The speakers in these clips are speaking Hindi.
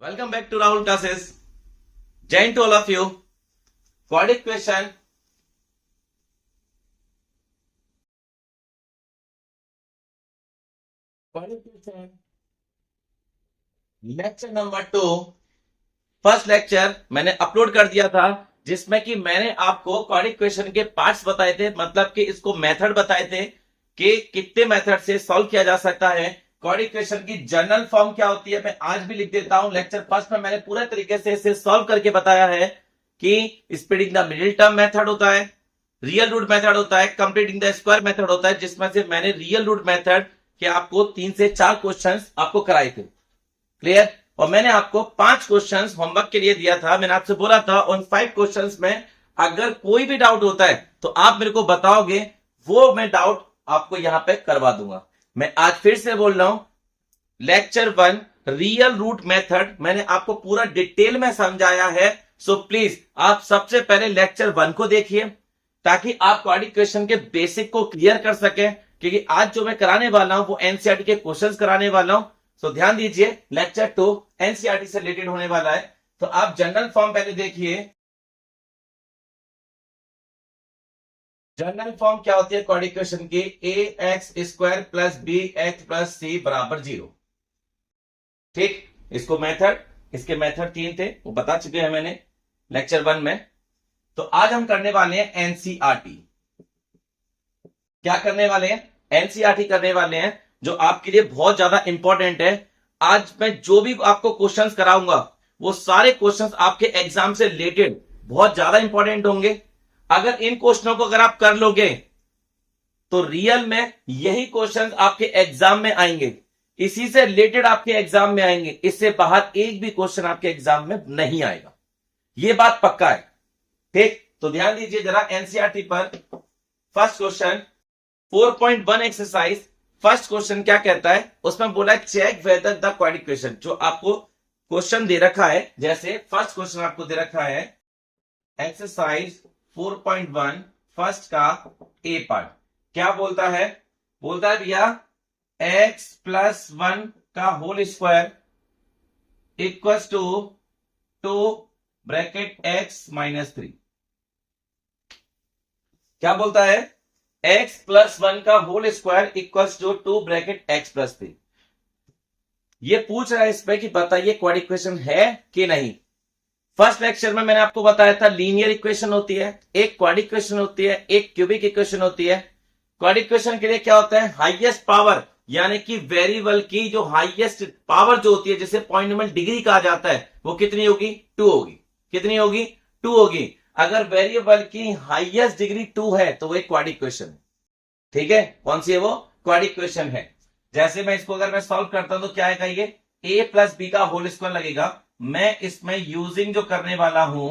Welcome back to Rahul classes. Jai to all of you. Quadratic question. Lecture number 2 first lecture मैंने अपलोड कर दिया था जिसमें कि मैंने आपको क्वाड्रेटिक क्वेश्चन के पार्ट्स बताए थे, मतलब कि इसको मेथड बताए थे कि कितने मेथड से सॉल्व किया जा सकता है। क्वाड्रेटिक क्वेश्चन की जनरल फॉर्म क्या होती है मैं आज भी लिख देता हूं। लेक्चर फर्स्ट में मैंने पूरे तरीके से इसे सॉल्व करके बताया है कि splitting the middle term method होता है, रियल रूट मेथड होता है, कंप्लीटिंग द स्क्वायर मेथड होता है, जिसमें से मैंने रियल रूट मेथड के आपको 3 से 4 क्वेश्चन आपको कराए थे। क्लियर? और मैंने आपको 5 क्वेश्चंस होमवर्क के लिए दिया था। मैंने आपसे बोला था उन 5 क्वेश्चंस में अगर कोई भी डाउट होता है तो आप मेरे को बताओगे, वो मैं डाउट आपको यहां पे करवा दूंगा। मैं आज फिर से बोल रहा हूं, लेक्चर 1 रियल रूट मेथड मैंने आपको पूरा डिटेल में समझाया है। सो प्लीज आप सबसे पहले लेक्चर 1 को देखिए ताकि आप क्वाड्रेटिक क्वेश्चन के बेसिक को क्लियर कर सके, क्योंकि आज जो मैं कराने वाला हूं वो एनसीईआरटी के क्वेश्चंस कराने वाला हूं। तो ध्यान दीजिए, लेक्चर 2 एनसीईआरटी से रिलेटेड होने वाला है। तो आप जनरल फॉर्म पहले देखिए। जनरल फॉर्म क्या होती है क्वाड्रेटिक क्वेश्चन की? A X square plus B X plus C बराबर 0। ठीक, इसको मेथड, इसके मेथड 3 थे वो बता चुके हैं मैंने लेक्चर 1 में। तो आज हम करने वाले हैं एनसीईआरटी। क्या करने वाले हैं? एनसीईआरटी करने वाले हैं, जो आपके लिए बहुत ज्यादा इंपॉर्टेंट है। आज मैं जो भी आपको क्वेश्चंस कराऊंगा वो सारे क्वेश्चंस आपके एग्जाम से रिलेटेड बहुत ज्यादा इंपॉर्टेंट होंगे। अगर इन क्वेश्चनों को अगर आप कर लोगे तो रियल में यही क्वेश्चंस आपके एग्जाम में आएंगे, इसी से रिलेटेड आपके एग्जाम में आएंगे। इससे बाहर एक भी क्वेश्चन आपके एग्जाम में नहीं आएगा, यह बात पक्का है। ठीक, तो ध्यान दीजिए जरा एनसीईआरटी पर। First question 4.1 exercise, first question क्या कहता है? उसमें बोला है check whether the quadratic question. जो आपको क्वेश्चन दे रखा है, जैसे फर्स्ट क्वेश्चन आपको दे रखा है एक्सरसाइज 4.1 फर्स्ट का ए पार्ट, क्या बोलता है? बोलता है भैया x प्लस 1 का whole square equals to 2 bracket x minus 3। क्या बोलता है? x प्लस 1 का whole square equals to 2 bracket x plus 3। ये पूछ रहा है इसमें कि बताइए क्वाड्रेटिक इक्वेशन है कि नहीं। फर्स्ट लेक्चर में मैंने आपको बताया था लीनियर इक्वेशन होती है, एक क्वाड्रेटिक इक्वेशन होती है, एक क्यूबिक इक्वेशन होती है। क्वाड्रेटिक इक्वेशन के लिए क्या होता है? हाईएस्ट पावर, यानी कि वेरिएबल की जो हाईएस्ट पावर जो होती है, जिसे पॉइंट डिग्री कहा जाता है, वो कितनी होगी? 2 होगी। कितनी होगी? 2 होगी। अगर वेरिएबल की हाईएस्ट डिग्री 2 है तो वो एक क्वाड्रेटिक इक्वेशन है। ठीक है, कौन सी है वो? क्वाड्रेटिक इक्वेशन है। जैसे मैं इसको अगर मैं सॉल्व करता हूं तो क्या आएगा? ये a प्लस बी का होल स्क्वायर लगेगा। मैं इसमें यूजिंग जो करने वाला हूं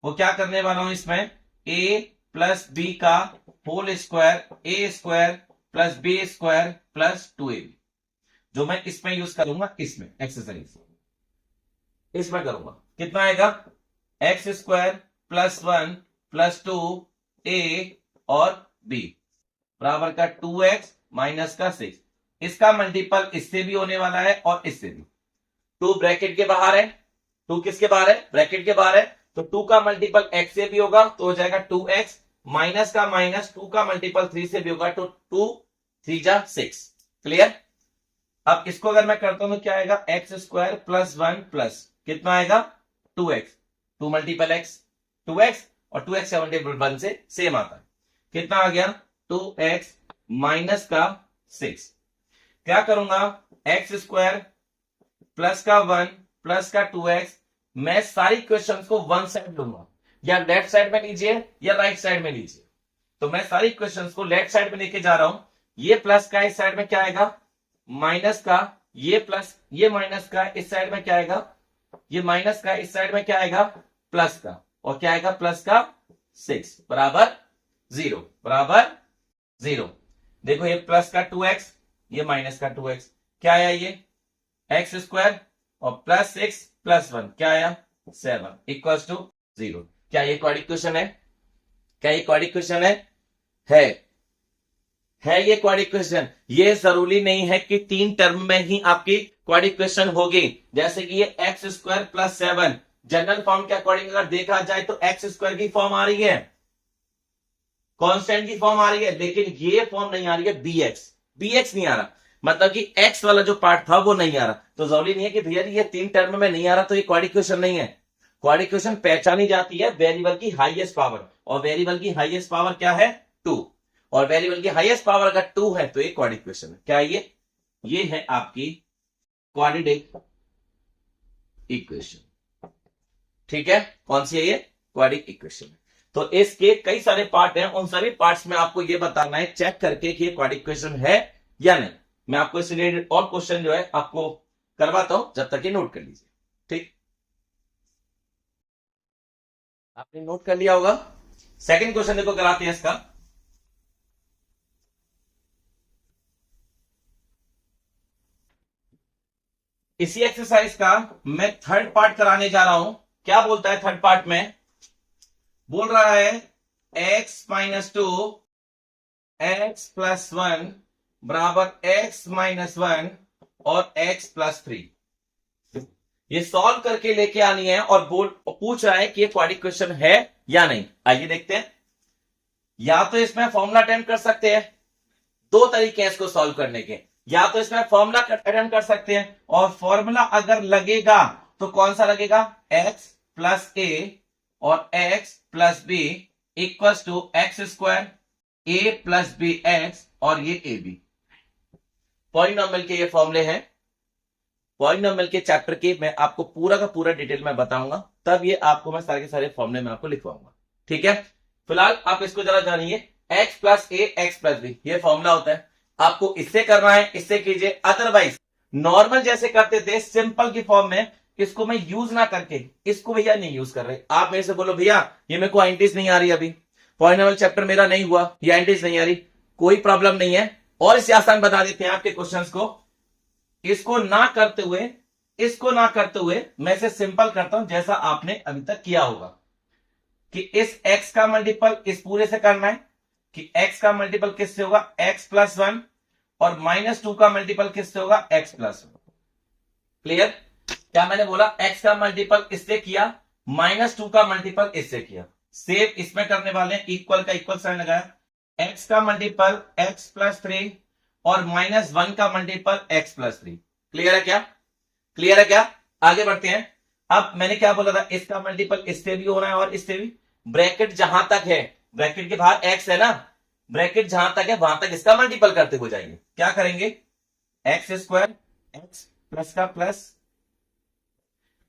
वो क्या करने वाला हूं? इसमें a प्लस बी का whole square, A square plus B square plus 2ab, जो मैं इसमें यूज करूंगा, इसमें एक्सरसाइज इसमें करूंगा। कितना आएगा? X square plus 1 plus 2 a और b बराबर का 2x माइनस का 6। इसका मल्टीपल इससे भी होने वाला है और इससे भी। 2 ब्रैकेट के बाहर है, 2 किसके बाहर है? ब्रैकेट के बाहर है। तो 2 का मल्टीपल x से भी होगा तो हो जाएगा 2x, माइनस का माइनस 2 का मल्टीपल 3 से भी होगा तो 2 3 जा 6। क्लियर? अब इसको अगर मैं करता हूं तो क्या आएगा? एक्स स्क्वायर प्लस 1 प्लस कितना आएगा? 2x, 2 मल्टीपल x 2x और 2x 1 से सेम आता है। कितना आ गया? 2x माइनस का 6। क्या करूंगा? एक्स स्क्वायर प्लस का 1 प्लस का 2x, मैं सारी क्वेश्चंस को वन साइड लूंगा, या लेफ्ट साइड में लीजिए या राइट साइड में लीजिए। तो मैं सारी क्वेश्चंस को लेफ्ट साइड में लेके जा रहा हूं। ये प्लस का इस साइड में क्या आएगा? माइनस का। ये प्लस, ये माइनस का इस साइड में क्या आएगा? ये माइनस का इस साइड में क्या आएगा? प्लस का। और क्या आएगा? प्लस का 6 बराबर 0, बराबर 0। देखो ये प्लस का 2x, ये माइनस का 2x, क्या आया? ये एक्स स्क्वायर और प्लस 6 प्लस 1 क्या आया? 7 इक्वल्स टू 0। क्या ये क्वाड्रेटिक इक्वेशन है? क्या ये क्वाड्रेटिक इक्वेशन है? है ये क्वाड्रेटिक इक्वेशन। ये जरूरी नहीं है कि 3 टर्म में ही आपकी क्वाड इक्वेशन होगी। जैसे कि ये x square plus 7 general form के अकॉर्डिंग अगर देखा जाए तो एक्स स्क्वायर की फॉर्म आ रही है, कांस्टेंट की फॉर्म आ रही है, लेकिन ये फॉर्म नहीं आ रही है बीएक्स नहीं आ रहा, मतलब कि एक्स वाला जो पार्ट था वो नहीं आ रहा। तो जरूरी नहीं है कि भैया ये 3 टर्म में नहीं आ रहा तो ये क्वाड इक्वेशन नहीं है। क्वाड इक्वेशन पहचानी जाती है वेरिएबल की हाईएस्ट पावर, और वेरिएबल की हाईएस्ट पावर क्या है 2, और वेरिएबल की हाईएस्ट पावर अगर 2 है तो ये क्वाड इक्वेशन है। क्या ये है आपकी क्वाड्रेटिक इक्वेशन। ठीक है, कौन सी है ये क्वाड्रेटिक इक्वेशन। तो इसके कई सारे पार्ट हैं, उन सभी पार्ट्स में आपको ये बताना है चेक करके कि ये क्वाड्रेटिक इक्वेशन है या नहीं। मैं आपको इससे रिलेटेड और क्वेश्चन जो है आपको करवाता हूं, जब तक ये नोट कर लीजिए। ठीक, आपने नोट कर लिया होगा। सेकंड क्वेश्चन देखो कराते हैं इसका। इसी एक्सरसाइज का मैं थर्ड पार्ट कराने जा रहा हूं। क्या बोलता है थर्ड पार्ट में, बोल रहा है x माइनस 2 x प्लस 1 बराबर x माइनस 1 और x प्लस 3। ये सॉल्व करके लेके आनी है और पूछ रहा है कि ये क्वाड्रेटिक इक्वेशन है या नहीं। आइए देखते हैं। या तो इसमें फॉर्मूला अटेम्प्ट कर सकते हैं, दो तरीके हैं इसको सॉल्व करने के। या तो इसमें फॉर्मूला अटेम्प्ट कर सकते हैं, और फॉर्मूला अगर लगेगा तो कौन सा लगेगा, x प्लस a और x plus b equal to x square a plus B x और ये ए बी। पॉलिनोमियल के ये फॉर्मूले हैं। पॉलिनोमियल के चैप्टर के मैं आपको पूरा का पूरा डिटेल में बताऊंगा, तब ये आपको मैं सारे के सारे फॉर्मूले में आपको लिखवाऊंगा। ठीक है, फिलहाल आप इसको जरा जानिए। x प्लस ए एक्स प्लस बी ये फॉर्मूला होता है। आपको इससे करना है, इससे कीजिए, अदरवाइज नॉर्मल जैसे करते थे सिंपल की फॉर्म में, इसको मैं यूज ना करके, इसको भैया नहीं यूज कर रहे। आप मेरे से बोलो भैया ये मेरे को आइंटीज नहीं आ रही, अभी पॉलिनोमियल चैप्टर मेरा नहीं हुआ, ये आइंटीज नहीं आ रही, कोई प्रॉब्लम नहीं है। और इससे आसान बता देते हैं आपके क्वेश्चंस को। इसको ना करते हुए मैं इसे सिंपल करता हूं, जैसा आपने अभी तक किया होगा कि इस x का मल्टीपल इस पूरे से करना है, कि x का मल्टीपल किससे होगा x प्लस 1 और माइनस 2 का मल्टीपल किससे होगा x प्लस 1। क्लियर, क्या मैंने बोला, x का मल्टीपल इससे किया, माइनस 2 का मल्टीपल इससे किया। सेम इसमें करने वाले हैं, इक्वल का इक्वल साइन लगाया, x का मल्टीपल x प्लस 3 और माइनस 1 का मल्टीपल x प्लस 3। क्लियर है क्या, क्लियर है क्या, आगे बढ़ते हैं। अब मैंने क्या बोला था, इसका मल्टीपल इससे भी हो रहा है और इससे भी। ब्रैकेट जहां तक है, ब्रैकेट के बाहर x है ना, ब्रैकेट जहां तक है वहां तक इसका मल्टीपल करते हो जाएंगे। क्या करेंगे, एक्स स्क्वायर एक्स प्लस का प्लस,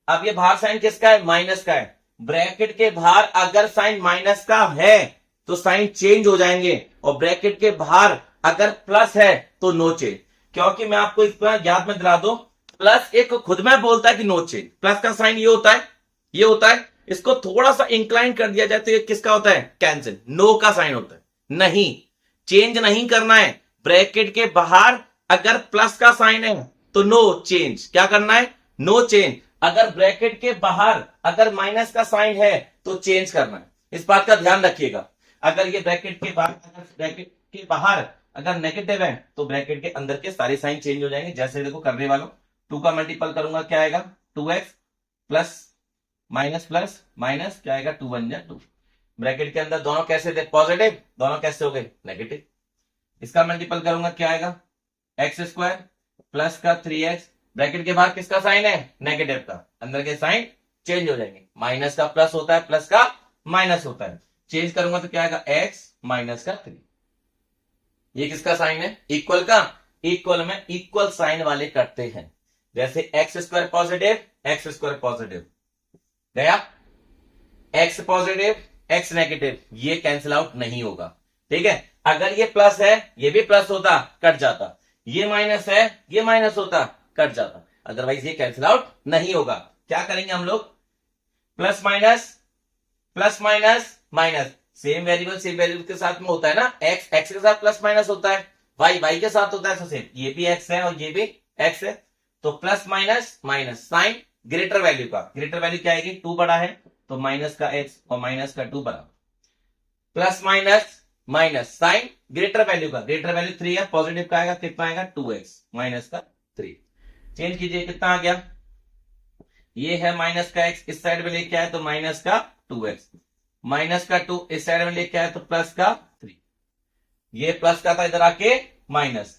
अब ये बाहर साइन किसका है, माइनस का है। ब्रैकेट के बाहर अगर साइन माइनस का है तो साइन चेंज हो जाएंगे, और ब्रैकेट के बाहर अगर प्लस है तो नो चेंज। क्योंकि मैं आपको इस पर याद में दिला दो, प्लस एक खुद में बोलता है कि नो चेंज, प्लस का साइन ये होता है, ये होता है। इसको थोड़ा सा इंक्लाइन कर दिया जाए तो ये किसका होता है, कैंसिल, नो का साइन होता है। नहीं, चेंज नहीं करना है। ब्रैकेट के बाहर अगर प्लस का साइन है तो नो चेंज, क्या करना है, नो चेंज। अगर ब्रैकेट के बाहर अगर माइनस का साइन है तो चेंज करना है, इस बात का ध्यान रखिएगा। अगर ये ब्रैकेट के बाहर, अगर ब्रैकेट के बाहर अगर नेगेटिव है तो ब्रैकेट के अंदर के सारे साइन चेंज हो जाएंगे। जैसे देखो करने वालों, 2 का मल्टीपल करूंगा क्या आएगा, 2x plus minus plus minus क्या आएगा, 2 1 2। ब्रैकेट के अंदर दोनों कैसे थे, पॉजिटिव, दोनों कैसे हो गए, नेगेटिव। इसका मल्टीपल करूंगा क्या आएगा, एक्स स्क्वायर प्लस का 3x, ब्रैकेट के बाहर किसका साइन है, नेगेटिव का, अंदर के साइन चेंज हो जाएंगे। माइनस का प्लस होता है, प्लस का माइनस होता है, चेंज करूंगा तो क्या आएगा, x माइनस का 3। ये किसका साइन है, इक्वल का, इक्वल में इक्वल साइन वाले करते हैं। जैसे x square positive, x square positive गया, एक्स पॉजिटिव एक्स नेगेटिव, ये कैंसिल आउट नहीं होगा। ठीक है, अगर ये प्लस है ये भी प्लस होता, कट जाता, ये माइनस है ये माइनस होता, कट जाता, अदरवाइज ये कैंसिल आउट नहीं होगा। क्या करेंगे हम लोग, plus minus minus, same variable के साथ में होता है ना, एक्स एक्स के साथ प्लस माइनस होता है, वाई वाई के साथ होता है, सेम ये भी एक्स है और ये भी एक्स है। तो plus minus minus, sign greater value का, ग्रेटर वैल्यू क्या आएगी, 2 बड़ा है तो माइनस का x और माइनस का 2 बराबर, plus minus minus, sign greater value का, ग्रेटर वैल्यू 3 है, पॉजिटिव का आएगा, कितना आएगा 2x माइनस का 3। चेंज कीजिए, कितना आ गया, ये है माइनस का x, इस साइड में लेके आए तो माइनस का 2x, माइनस का 2 इस साइड में लेके आए तो प्लस का 3, ये प्लस का था इधर आके माइनस,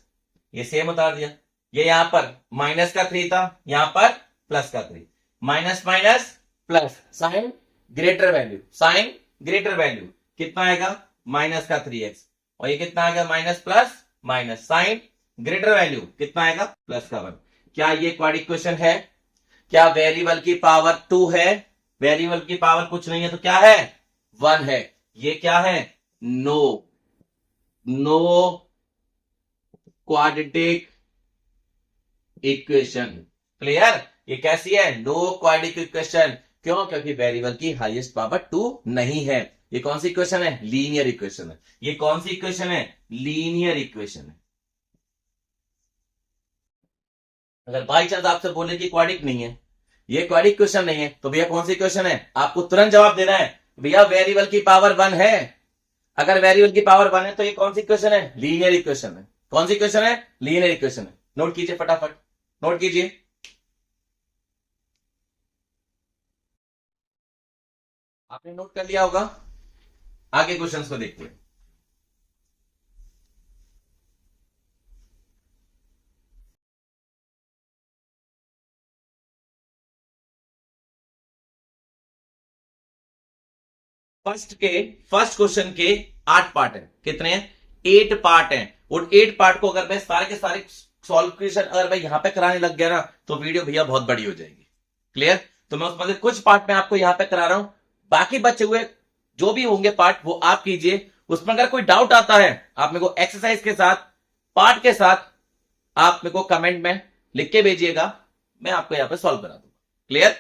ये सेम उतार दिया, ये यहां पर माइनस का 3 था, यहां पर प्लस का 3, minus minus plus, sign greater value, sign greater value कितना आएगा, माइनस का 3x, और ये कितना आएगा minus plus minus, sign greater value कितना आएगा, प्लस का 1। क्या ये क्वाड्रेटिक इक्वेशन है, क्या वेरिएबल की पावर 2 है, वेरिएबल की पावर कुछ नहीं है तो क्या है, 1 है, ये क्या है, नो क्वाड्रेटिक इक्वेशन। क्लियर, ये कैसी है, नो क्वाड्रेटिक इक्वेशन, क्यों, क्योंकि वेरिएबल की हाईएस्ट पावर 2 नहीं है। ये कौन सी इक्वेशन है, लीनियर इक्वेशन है, ये कौन सी इक्वेशन है, लीनियर इक्वेशन है। अगर बाई चांस आपसे बोले कि क्वाड्रेटिक नहीं है, ये क्वाड्रेटिक इक्वेशन नहीं है, तो भैया कौन सी इक्वेशन है, आपको तुरंत जवाब देना है, भैया वेरिएबल की पावर 1 है। अगर वेरिएबल की पावर 1 है तो ये कौन सी इक्वेशन है, लीनियर इक्वेशन है। कौन सी इक्वेशन है, लीनियर इक्वेशन है। नोट कीजिए फटाफट, नोट कीजिए। आपने नोट कर लिया होगा, आगे क्वेश्चंस को देखते हैं। फर्स्ट क्वेश्चन के 8 पार्ट है, कितने हैं, 8 पार्ट हैं, और 8 पार्ट को अगर मैं सारे के सारे सॉल्यूशन अगर मैं यहां पे कराने लग गया ना तो वीडियो भैया बहुत बड़ी हो जाएगी। क्लियर, तो मैं उसमें से कुछ पार्ट में आपको यहां पे करा रहा हूं, बाकी बचे हुए जो भी होंगे पार्ट वो आप कीजिए। उसमें अगर कोई डाउट आता है आप मेरे को एक्सरसाइज के साथ, पार्ट के साथ आप मेरे को कमेंट में लिख के भेजिएगा, मैं आपको यहां पे सॉल्व करा दूंगा। क्लियर,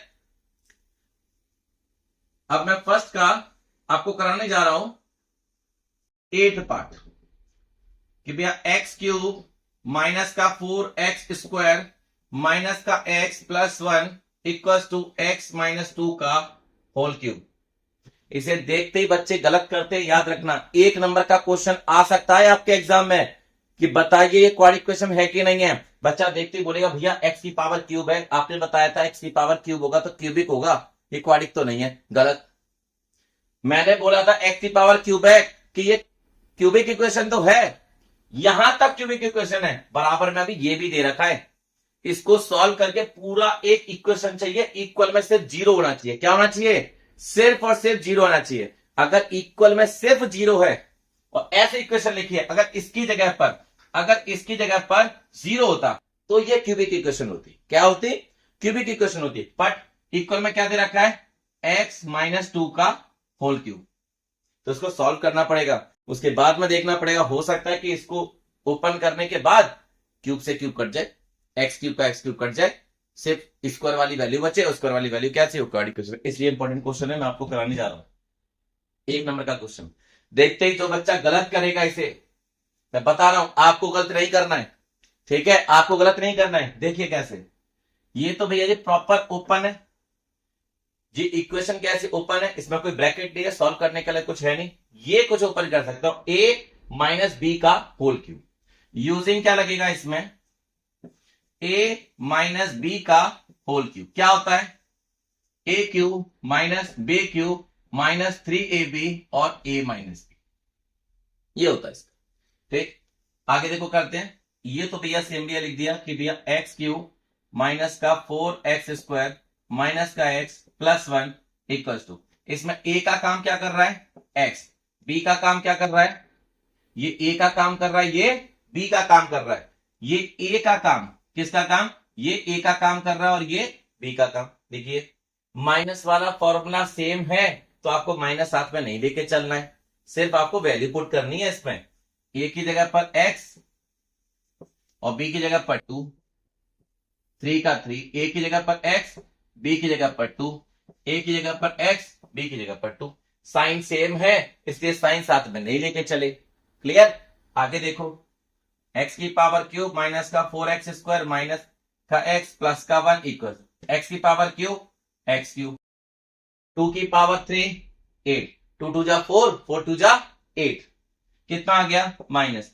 अब मैं फर्स्ट का आपको कराने जा रहा हूं 8 पार्ट, कि भैया एक्स क्यूब माइनस का 4x स्क्वायर माइनस का x plus 1 equal to x minus 2 का होल क्यूब। इसे देखते ही बच्चे गलत करते हैं, याद रखना 1 नंबर का क्वेश्चन आ सकता है आपके एग्जाम में कि बताइए ये क्वाड्रेटिक इक्वेशन है कि नहीं है। बच्चा देखते ही बोलेगा भैया x की पावर क्यूब है, आपने बताया था x की पावर क्यूब होगा तो क्यूबिक होगा, ये क्वाड्रेटिक तो नहीं है। गलत, मैंने बोला था x की पावर क्यूब है कि ये क्यूबिक इक्वेशन तो है, यहां तक क्यूबिक इक्वेशन है, बराबर में अभी ये भी दे रखा है। इसको सॉल्व करके पूरा एक इक्वेशन चाहिए, इक्वल में सिर्फ 0 होना चाहिए। क्या होना चाहिए, सिर्फ और सिर्फ 0 होना चाहिए। अगर इक्वल में सिर्फ 0 है और ऐसे इक्वेशन लिखी है, अगर इसकी जगह पर 0 होता तो ये क्यूबिक इक्वेशन होती। क्या होती, क्यूबिक इक्वेशन होती। बट इक्वल में क्या दे रखा है, x माइनस 2 का होल क्यूब, तो इसको सॉल्व करना पड़ेगा। उसके बाद में देखना पड़ेगा, हो सकता है कि इसको ओपन करने के बाद क्यूब से क्यूब कट जाए, एक्स क्यूब का एक्स क्यूब कट जाए, सिर्फ स्क्वायर वाली वैल्यू बचे। स्क्वायर वाली वैल्यू क्या चाहिए, क्वाड्रेटिक इक्वेशन। इसलिए इंपॉर्टेंट क्वेश्चन है, मैं आपको कराने जा रहा हूं 1 नंबर का क्वेश्चन। देखते ही जो बच्चा गलत करेगा, इसे मैं बता रहा हूं आपको गलत नहीं करना है, ठीक है, आपको गलत नहीं करना है। देखिए कैसे, ये तो भैया जी प्रॉपर ओपन है, ये इक्वेशन कैसे ओपन है, इसमें कोई ब्रैकेट नहीं है, सॉल्व करने के लिए कुछ है नहीं, ये कुछ ओपन कर सकता हूं, a माइनस बी का होल क्यूब। यूजिंग क्या लगेगा इसमें, a माइनस बी का होल क्यूब क्या होता है, a cube minus B cube minus 3ab और a माइनस बी, ये होता है इसका। ठीक, आगे देखो करते हैं। ये तो भैया सेम भैया लिख दिया कि भैया एक्स क्यूब माइनस का 4x स्क्वायर माइनस का x प्लस 1 इक्वल टू, इसमें a का काम क्या कर रहा है, x, b का काम क्या कर रहा है, ये a का काम कर रहा है, ये b का काम कर रहा है। ये a का काम, किसका काम, ये a का काम कर रहा है और ये b का काम। देखिए माइनस वाला फॉर्मूला सेम है तो आपको माइनस साथ में नहीं लेके चलना है, सिर्फ आपको वैल्यू पुट करनी है इसमें। a की जगह पर x और b की जगह पर 2, 3 का 3, a की जगह पर x, b की जगह पर 2, a की जगह पर x, b की जगह पर 2। साइन सेम है इसलिए साइन साथ में नहीं लेके चले। क्लियर, आगे देखो, x की पावर क्यूब माइनस का 4x स्क्वायर माइनस का x प्लस का 1 इक्वल x की पावर क्यूब x क्यूब, 2 की पावर 3 8, 2 2 जा 4, 4 2 जा 8, कितना आ गया माइनस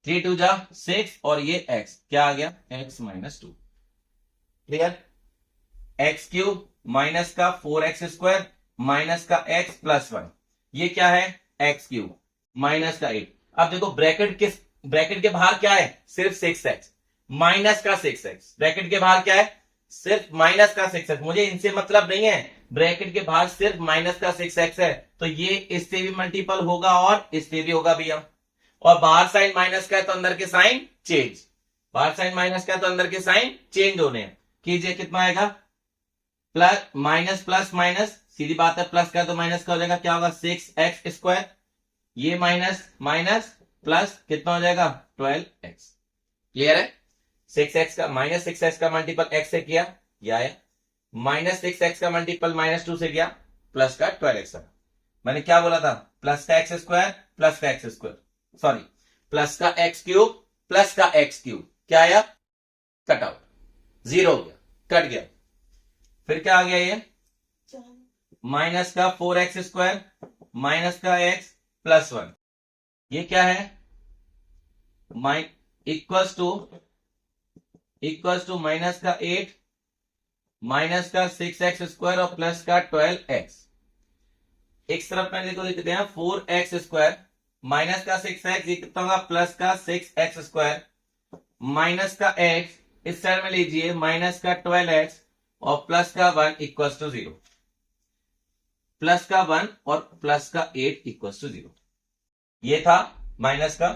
3 2 जा 6 और ये x क्या आ गया x minus 2। Clear? X cube minus का 4x² माइनस का x प्लस 1, ये क्या है? एक्स क्यूब माइनस का 8। अब देखो ब्रैकेट के बाहर क्या है? सिर्फ 6x माइनस का 6x। ब्रैकेट के बाहर क्या है? सिर्फ माइनस का 6x। मुझे इनसे मतलब नहीं है, ब्रैकेट के बाहर सिर्फ माइनस का 6x है, तो ये इससे भी मल्टीपल होगा और इससे भी होगा भैया। और बाहर साइन माइनस का है तो अंदर के साइन चेंज, बाहर साइन माइनस का है तो अंदर के साइन चेंज होने हैं। कीजिए, कितना आएगा? प्लस माइनस, सीधी बात है, प्लस का तो माइनस का हो जाएगा, क्या होगा? 6x²। ये माइनस माइनस प्लस कितना हो जाएगा? 12x। क्लियर है? 6x का माइनस 6x का मल्टीपल x से किया, ये आया। माइनस 6x का मल्टीपल -2 से किया, प्लस का 12x। मैंने क्या बोला था? प्लस का x² प्लस का x², सॉरी, प्लस का x क्यूब प्लस का x क्यूब, क्या आया? कट आउट, 0 हो गया, कट गया। फिर क्या आ गया? ये माइनस का 4x² माइनस का x प्लस 1, ये क्या है? इक्वल्स टू माइनस का 8 माइनस का 6x² और प्लस का 12x। एक तरफ में देखो लिखते हैं 4x² माइनस का 6x, ये कितना होगा? प्लस का 6x² माइनस का x, इस साइड में लीजिए माइनस का 12x और प्लस का 1 इक्वल्स टू 0। प्लस का 1 और प्लस का 8 इक्वल्स टू 0। ये था माइनस का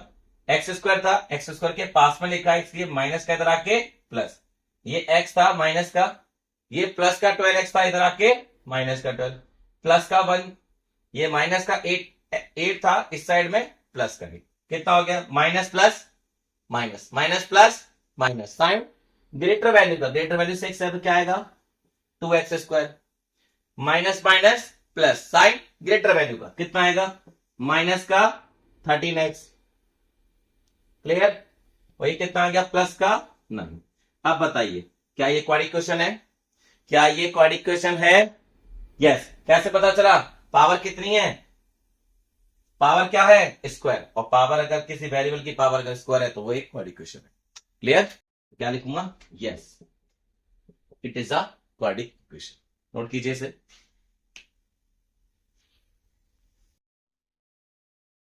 x² था, x² के पास में लिखा है इसलिए माइनस का इधर आके प्लस, ये x था माइनस का, ये प्लस का 12x था इधर आके माइनस का 12, प्लस का 1, ये माइनस का 8 था इस साइड में प्लस का 8, कितना हो गया? Minus plus minus, minus plus minus. Sign greater value का, ग्रेटर वैल्यू 6 है तो क्या आएगा? 2x²। Minus minus plus, sign greater value का कितना आएगा? माइनस का 13x। क्लियर? वही कितना आ गया? प्लस का 9। अब बताइए, क्या ये क्वाड्रेटिक इक्वेशन है? क्या ये क्वाड्रेटिक इक्वेशन है? यस। कैसे पता चला? पावर कितनी है? पावर क्या है? स्क्वायर। और पावर अगर किसी वेरिएबल की पावर का स्क्वायर है तो वो एक क्वाड्रेटिक इक्वेशन है। क्लियर? क्या लिखूंगा? Yes, it is a quadratic equation. Note कीजिए इसे।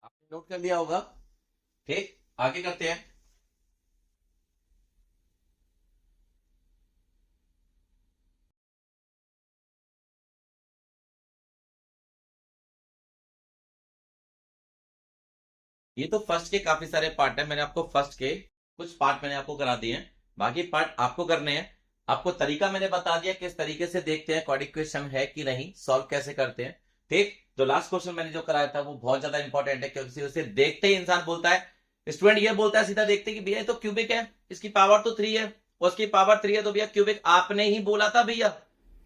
आपने नोट कर लिया होगा। ठीक, आगे करते हैं। ये तो फर्स्ट के काफी सारे पार्ट है, मैंने आपको फर्स्ट के कुछ पार्ट मैंने आपको करा दिए हैं, बाकी पार्ट आपको करने हैं। आपको तरीका मैंने बता दिया किस तरीके से देखते हैं क्वाड्रेटिक इक्वेशन है कि नहीं, सॉल्व कैसे करते हैं। ठीक, जो लास्ट क्वेश्चन मैंने जो कराया था वो बहुत ज्यादा इंपॉर्टेंट है, क्योंकि उसे देखते ही इंसान बोलता है, स्टूडेंट ये बोलता है सीधा देखते कि भैया ये तो क्यूबिक है, इसकी पावर तो 3 है, उसकी पावर 3 है तो भैया क्यूबिक। आपने ही बोला था भैया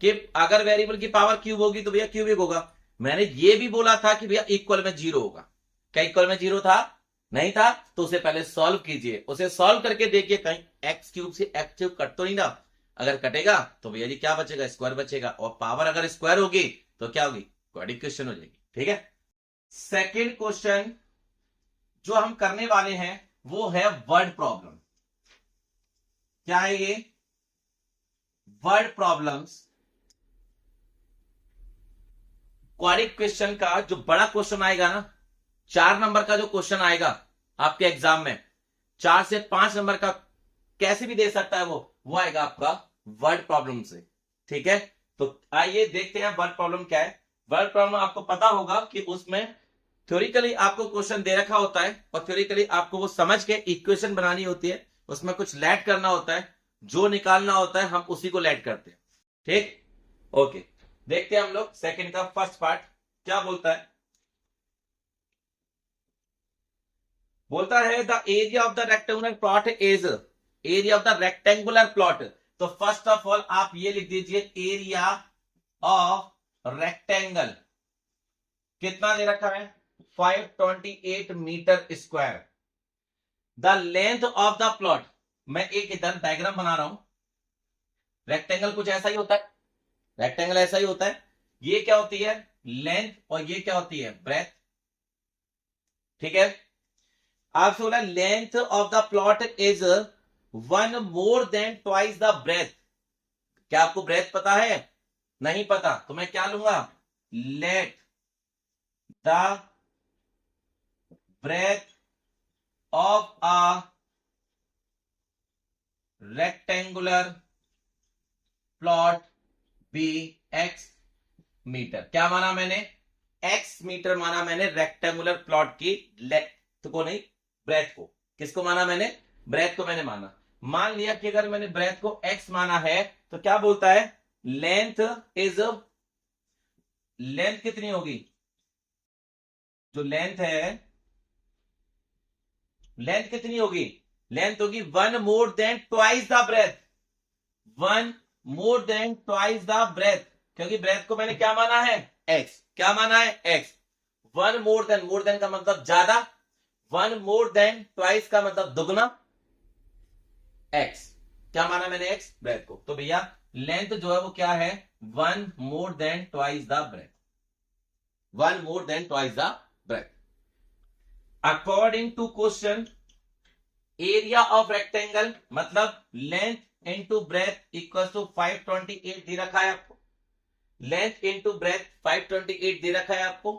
कि अगर वेरिएबल की पावर क्यूब होगी तो भैया क्यूबिक होगा। मैंने ये भी बोला था कि भैया इक्वल में 0 होगा। क्या इक्वल में 0 था? नहीं था, तो उसे पहले सॉल्व कीजिए, उसे सॉल्व करके देखिए कहीं एक्स क्यूब से एक्स क्यूब कट तो नहीं ना। अगर कटेगा तो भैया जी क्या बचेगा? स्क्वायर बचेगा, और पावर अगर स्क्वायर होगी तो क्या होगी? क्वाड्रेटिक इक्वेशन हो जाएगी। ठीक है, सेकंड क्वेश्चन जो हम करने वाले हैं वो है वर्ड प्रॉब्लम। क्या है ये? Word problems. क्वाड्रेटिक क्वेश्चन का जो बड़ा क्वेश्चन आएगा ना, 4 नंबर का जो क्वेश्चन आएगा आपके एग्जाम में, 4 से 5 नंबर का कैसे भी दे सकता है वो आएगा आपका वर्ड प्रॉब्लम से। ठीक है, तो आइए देखते हैं वर्ड प्रॉब्लम क्या है। वर्ड प्रॉब्लम आपको पता होगा कि उसमें थ्योरिकली आपको क्वेश्चन दे रखा होता है और थ्योरिकली आपको वो समझ के इक्वेशन बनानी होती है, उसमें कुछ लैट करना होता है, जो निकालना होता है हम उसी को लैट करते हैं। ठीक, ओके, देखते हैं हम लोग सेकंड का फर्स्ट पार्ट क्या बोलता है। बोलता है the area of the rectangular plot is, area of the rectangular plot. तो फर्स्ट ऑफ ऑल आप ये लिख दीजिए, एरिया ऑफ रेक्टेंगल कितना दे रखा है? 528 metre square. The length of the plot, मैं एक इधर डायग्राम बना रहा हूं। रेक्टेंगल कुछ ऐसा ही होता है, रेक्टेंगल ऐसा ही होता है। ये क्या होती है? लेंथ, और ये क्या होती है? ब्रेथ। ठीक है, आपसे बोला length of the plot is 1 more than twice the breadth। क्या आपको ब्रेथ पता है? नहीं पता, तो मैं क्या लूंगा? Let the breadth of a rectangular plot be x metre. क्या माना मैंने? एक्स मीटर माना मैंने रेक्टेंगुलर प्लॉट की लेंथ को, नहीं ब्रेथ को। किसको माना मैंने? ब्रेथ को मैंने माना। मान लिया कि अगर मैंने ब्रेथ को एक्स माना है तो क्या बोलता है? लेंथ इज, लेंथ कितनी होगी? जो लेंथ है, लेंथ कितनी होगी? लेंथ होगी 1 more than twice the breadth, 1 more than twice the breadth. क्योंकि ब्रेथ को मैंने क्या माना है? एक्स। क्या माना है? X. 1 more than, more than का मतलब ज्यादा, 1 मोर देन ट्वाइस का मतलब दुगना, एक्स। क्या माना मैंने? एक्स, ब्रेथ को। तो भैया लेंथ जो है वो क्या है? 1 more than twice the breadth, 1 more than twice the breadth. According to question, area of rectangle मतलब length into breadth equal to 528 दे रखा है आपको। लेंथ इंटू ब्रेथ 528 दे रखा है आपको।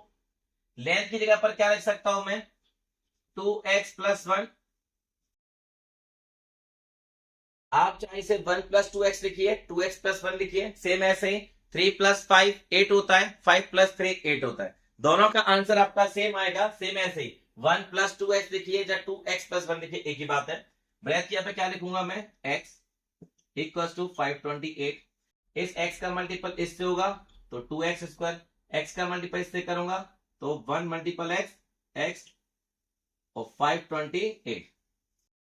लेंथ की जगह पर क्या लिख सकता हूं मैं? 2x plus 1। आप चाहे इसे 1 प्लस 2x लिखिए, 2x प्लस 1 लिखिए, सेम ऐसे ही। 3 प्लस 5 8 होता है, 5 प्लस 3 8 होता है। दोनों का आंसर आपका सेम आएगा, सेम ऐसे ही। 1 प्लस 2x लिखिए या 2x प्लस 1 लिखिए, एक ही बात है। ब्रेथ की यहाँ पे क्या लिखूंगा मैं? x equal to 528। इस x का मल्टीपल इससे होगा तो 2x स्क्वायर, x का मल्टीपल इससे करूंगा तो 1 मल्टीपल x, x और 528,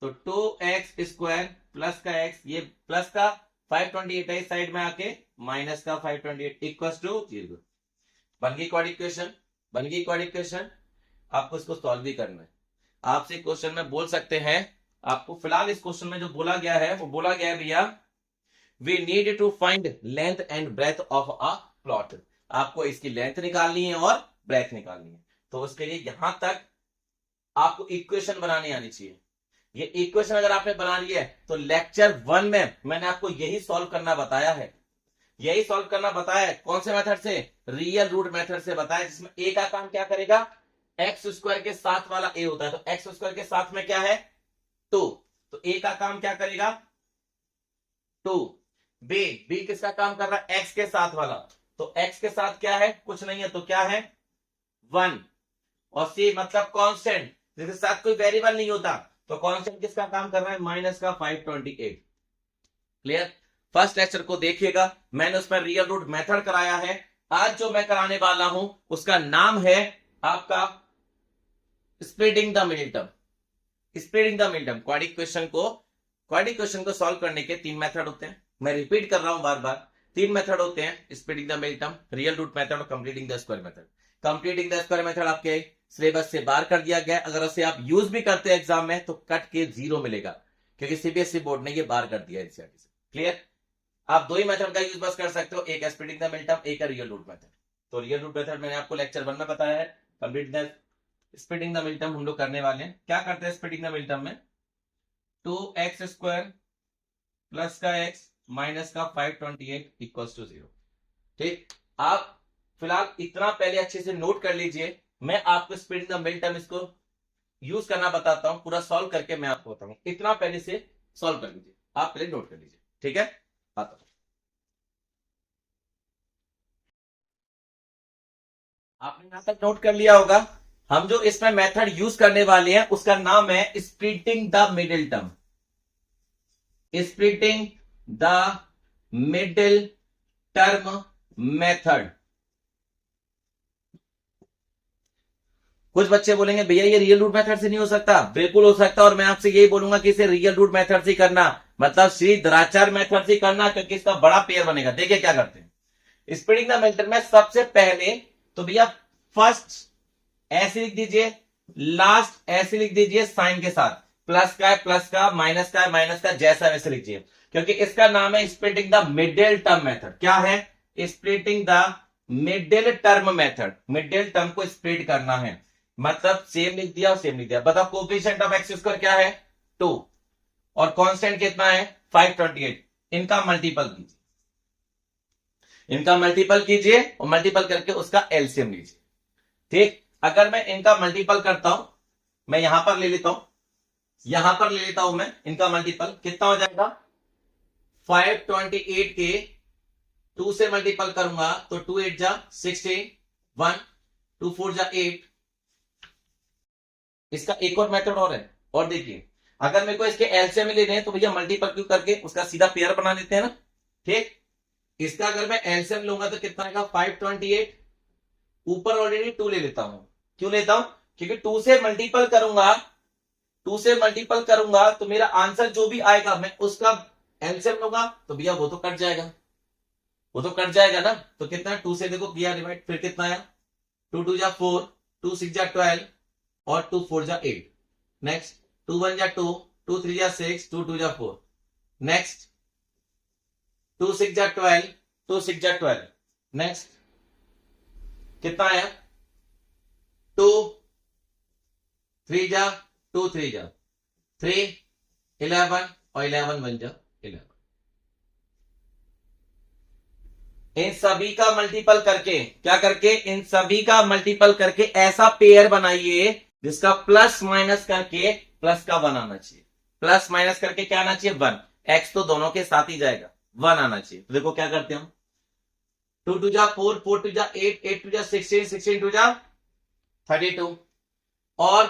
तो 2x स्क्वायर प्लस का x, ये प्लस का 528 है, साइड में आके माइनस का 528 इक्वल टू 0। बन गई क्वाड्रेटिक इक्वेशन, बन गई क्वाड्रेटिक इक्वेशन। आपको इसको सॉल्व भी करना है। आपसे क्वेश्चन में बोल सकते हैं, आपको फिलहाल इस क्वेश्चन में जो बोला गया है वो बोला गया है भैया, we need to find length and breadth of a plot. आपको इसकी लेंथ निकालनी है और ब्रेथ निकालनी है। तो उसके लिए यहां तक आपको इक्वेशन बनानी आनी चाहिए। ये इक्वेशन अगर आपने बना ली है तो लेक्चर 1 में मैंने आपको यही सॉल्व करना बताया है, यही सॉल्व करना बताया है। कौन से मेथड से? रियल रूट मेथड से बताया, जिसमें ए का काम क्या करेगा? एक्स स्क्वायर के साथ वाला ए होता है, तो एक्स स्क्वायर के साथ में क्या है? 2, तो ए का काम क्या करेगा? 2। बी, बी किसका काम कर रहा है? एक्स के साथ वाला, तो एक्स के साथ क्या है? कुछ नहीं है, तो क्या है? 1। और सी मतलब कांस्टेंट, जिसके साथ कोई वेरिएबल नहीं होता, तो कांस्टेंट किसका काम कर रहा है? माइनस का 528। क्लियर? फर्स्ट लेक्चर को देखिएगा, मैंने उस पर रियल रूट मेथड कराया है। आज जो मैं कराने वाला हूं उसका नाम है आपका splitting the middle term. Splitting the middle term. Quadratic question को सॉल्व करने के 3 मेथड होते हैं। मैं रिपीट कर रहा हूं बार बार, 3 मेथड होते हैं, splitting the middle term, real root method और completing the square method. Completing the square method आपके सिलेबस से बाहर कर दिया गया, अगर उसे आप यूज भी करते हैं एग्जाम में तो कट के 0 मिलेगा, क्योंकि सीबीएसई बोर्ड ने ये बाहर कर दिया एनसीईआरटी से। क्लियर? आप 2 ही मेथड का यूज बस कर सकते हो, एक स्प्लिटिंग द मिडिल टर्म, एक है रियल रूट मेथड। तो रियल रूट मेथड मैंने आपको लेक्चर 1 में बताया है। Complete the splitting the middle term हम लोग करने वाले हैं। क्या करते हैं स्प्लिटिंग द मिडिल टर्म में? 2x स्क्वायर प्लस का x माइनस का 528 इक्वल्स टू 0। ठीक, आप फिलहाल इतना पहले अच्छे से नोट कर लीजिए। मैं आपको स्प्लिटिंग द मिडिल टर्म इसको यूज करना बताता हूं, पूरा सॉल्व करके मैं आपको बताऊंगा। इतना पहले से सॉल्व कर लीजिए, आप पहले नोट कर लीजिए। ठीक है, आता हूं। आपने यहां तक नोट कर लिया होगा। हम जो इसमें मेथड यूज करने वाले हैं उसका नाम है splitting the middle term. Splitting the middle term method. कुछ बच्चे बोलेंगे भैया ये रियल रूट मेथड से नहीं हो सकता। बिल्कुल हो सकता, और मैं आपसे यही बोलूंगा कि इसे रियल रूट मेथड से करना, मतलब श्रीधराचार्य मेथड से करना, क्योंकि इसका बड़ा पेयर बनेगा। देखिए क्या करते हैं स्प्लिटिंग द मिडिल टर्म में। सबसे पहले तो भैया फर्स्ट ऐसे लिख दीजिए, लास्ट ऐसे लिख दीजिए साइन के साथ, प्लस का है प्लस का, माइनस का है माइनस का, जैसा वैसे लिखिए, क्योंकि इसका नाम है splitting the middle term method. क्या है? Splitting the middle term method. Middle term को स्प्लिट करना है, मतलब सेम लिख दिया और सेम लिख दिया। बताओ कोएफिशिएंट ऑफ एक्स स्क्वायर क्या है? 2, और कांस्टेंट कितना है? 528। इनका मल्टीपल कीजिए, इनका मल्टीपल कीजिए और मल्टीपल करके उसका एलसीएम लीजिए। ठीक, अगर मैं इनका मल्टीपल करता हूं, मैं यहां पर ले लेता हूं, यहां पर ले लेता हूं मैं इनका मल्टीपल, कितना हो जाएगा 528 के 2 से मल्टीपल करूंगा तो 2 8 जा 16, 1 2 4 जा 8। इसका एक और मेथड और है, और देखिए अगर मेरे को इसके एलसीएम लेने हैं तो भैया मल्टीपल क्यों करके उसका सीधा पेयर बना देते हैं ना। ठीक, इसका अगर मैं एलसीएम लूंगा तो कितना आएगा 528, ऊपर ऑलरेडी 2 ले लेता हूं। क्यों लेता हूं, क्योंकि 2 से मल्टीपल करूंगा, 2 से मल्टीपल करूंगा तो मेरा आंसर जो भी आएगा मैं उसका एलसीएम लूंगा तो भैया वो तो कट जाएगा, वो तो कट जाएगा ना। तो कितना 2 से देखो किया डिवाइड, फिर कितना आया 2 2 जा 4, 2 6 जा 12 और 2 4 जा 8। नेक्स्ट 2 1 जा 2, 2 3 जा 6, 2 2 जा 4। नेक्स्ट 2 6 जा 12, 2 6 जा 12। नेक्स्ट कितना आया 2 3 जा 2 3 जा 3 11 और 11 1 जा 11। इन सभी का मल्टीपल करके, क्या करके, इन सभी का मल्टीपल करके ऐसा पेयर बनाइए जिसका प्लस माइनस करके प्लस का 1 आना चाहिए। प्लस माइनस करके क्या आना चाहिए 1, एक्स तो दोनों के साथ ही जाएगा, 1 आना चाहिए। तो देखो क्या करते हैं हम, 2 2 जा 4, 4 2 जा 8, 8 2 जा 16, 16 2 जा 32 और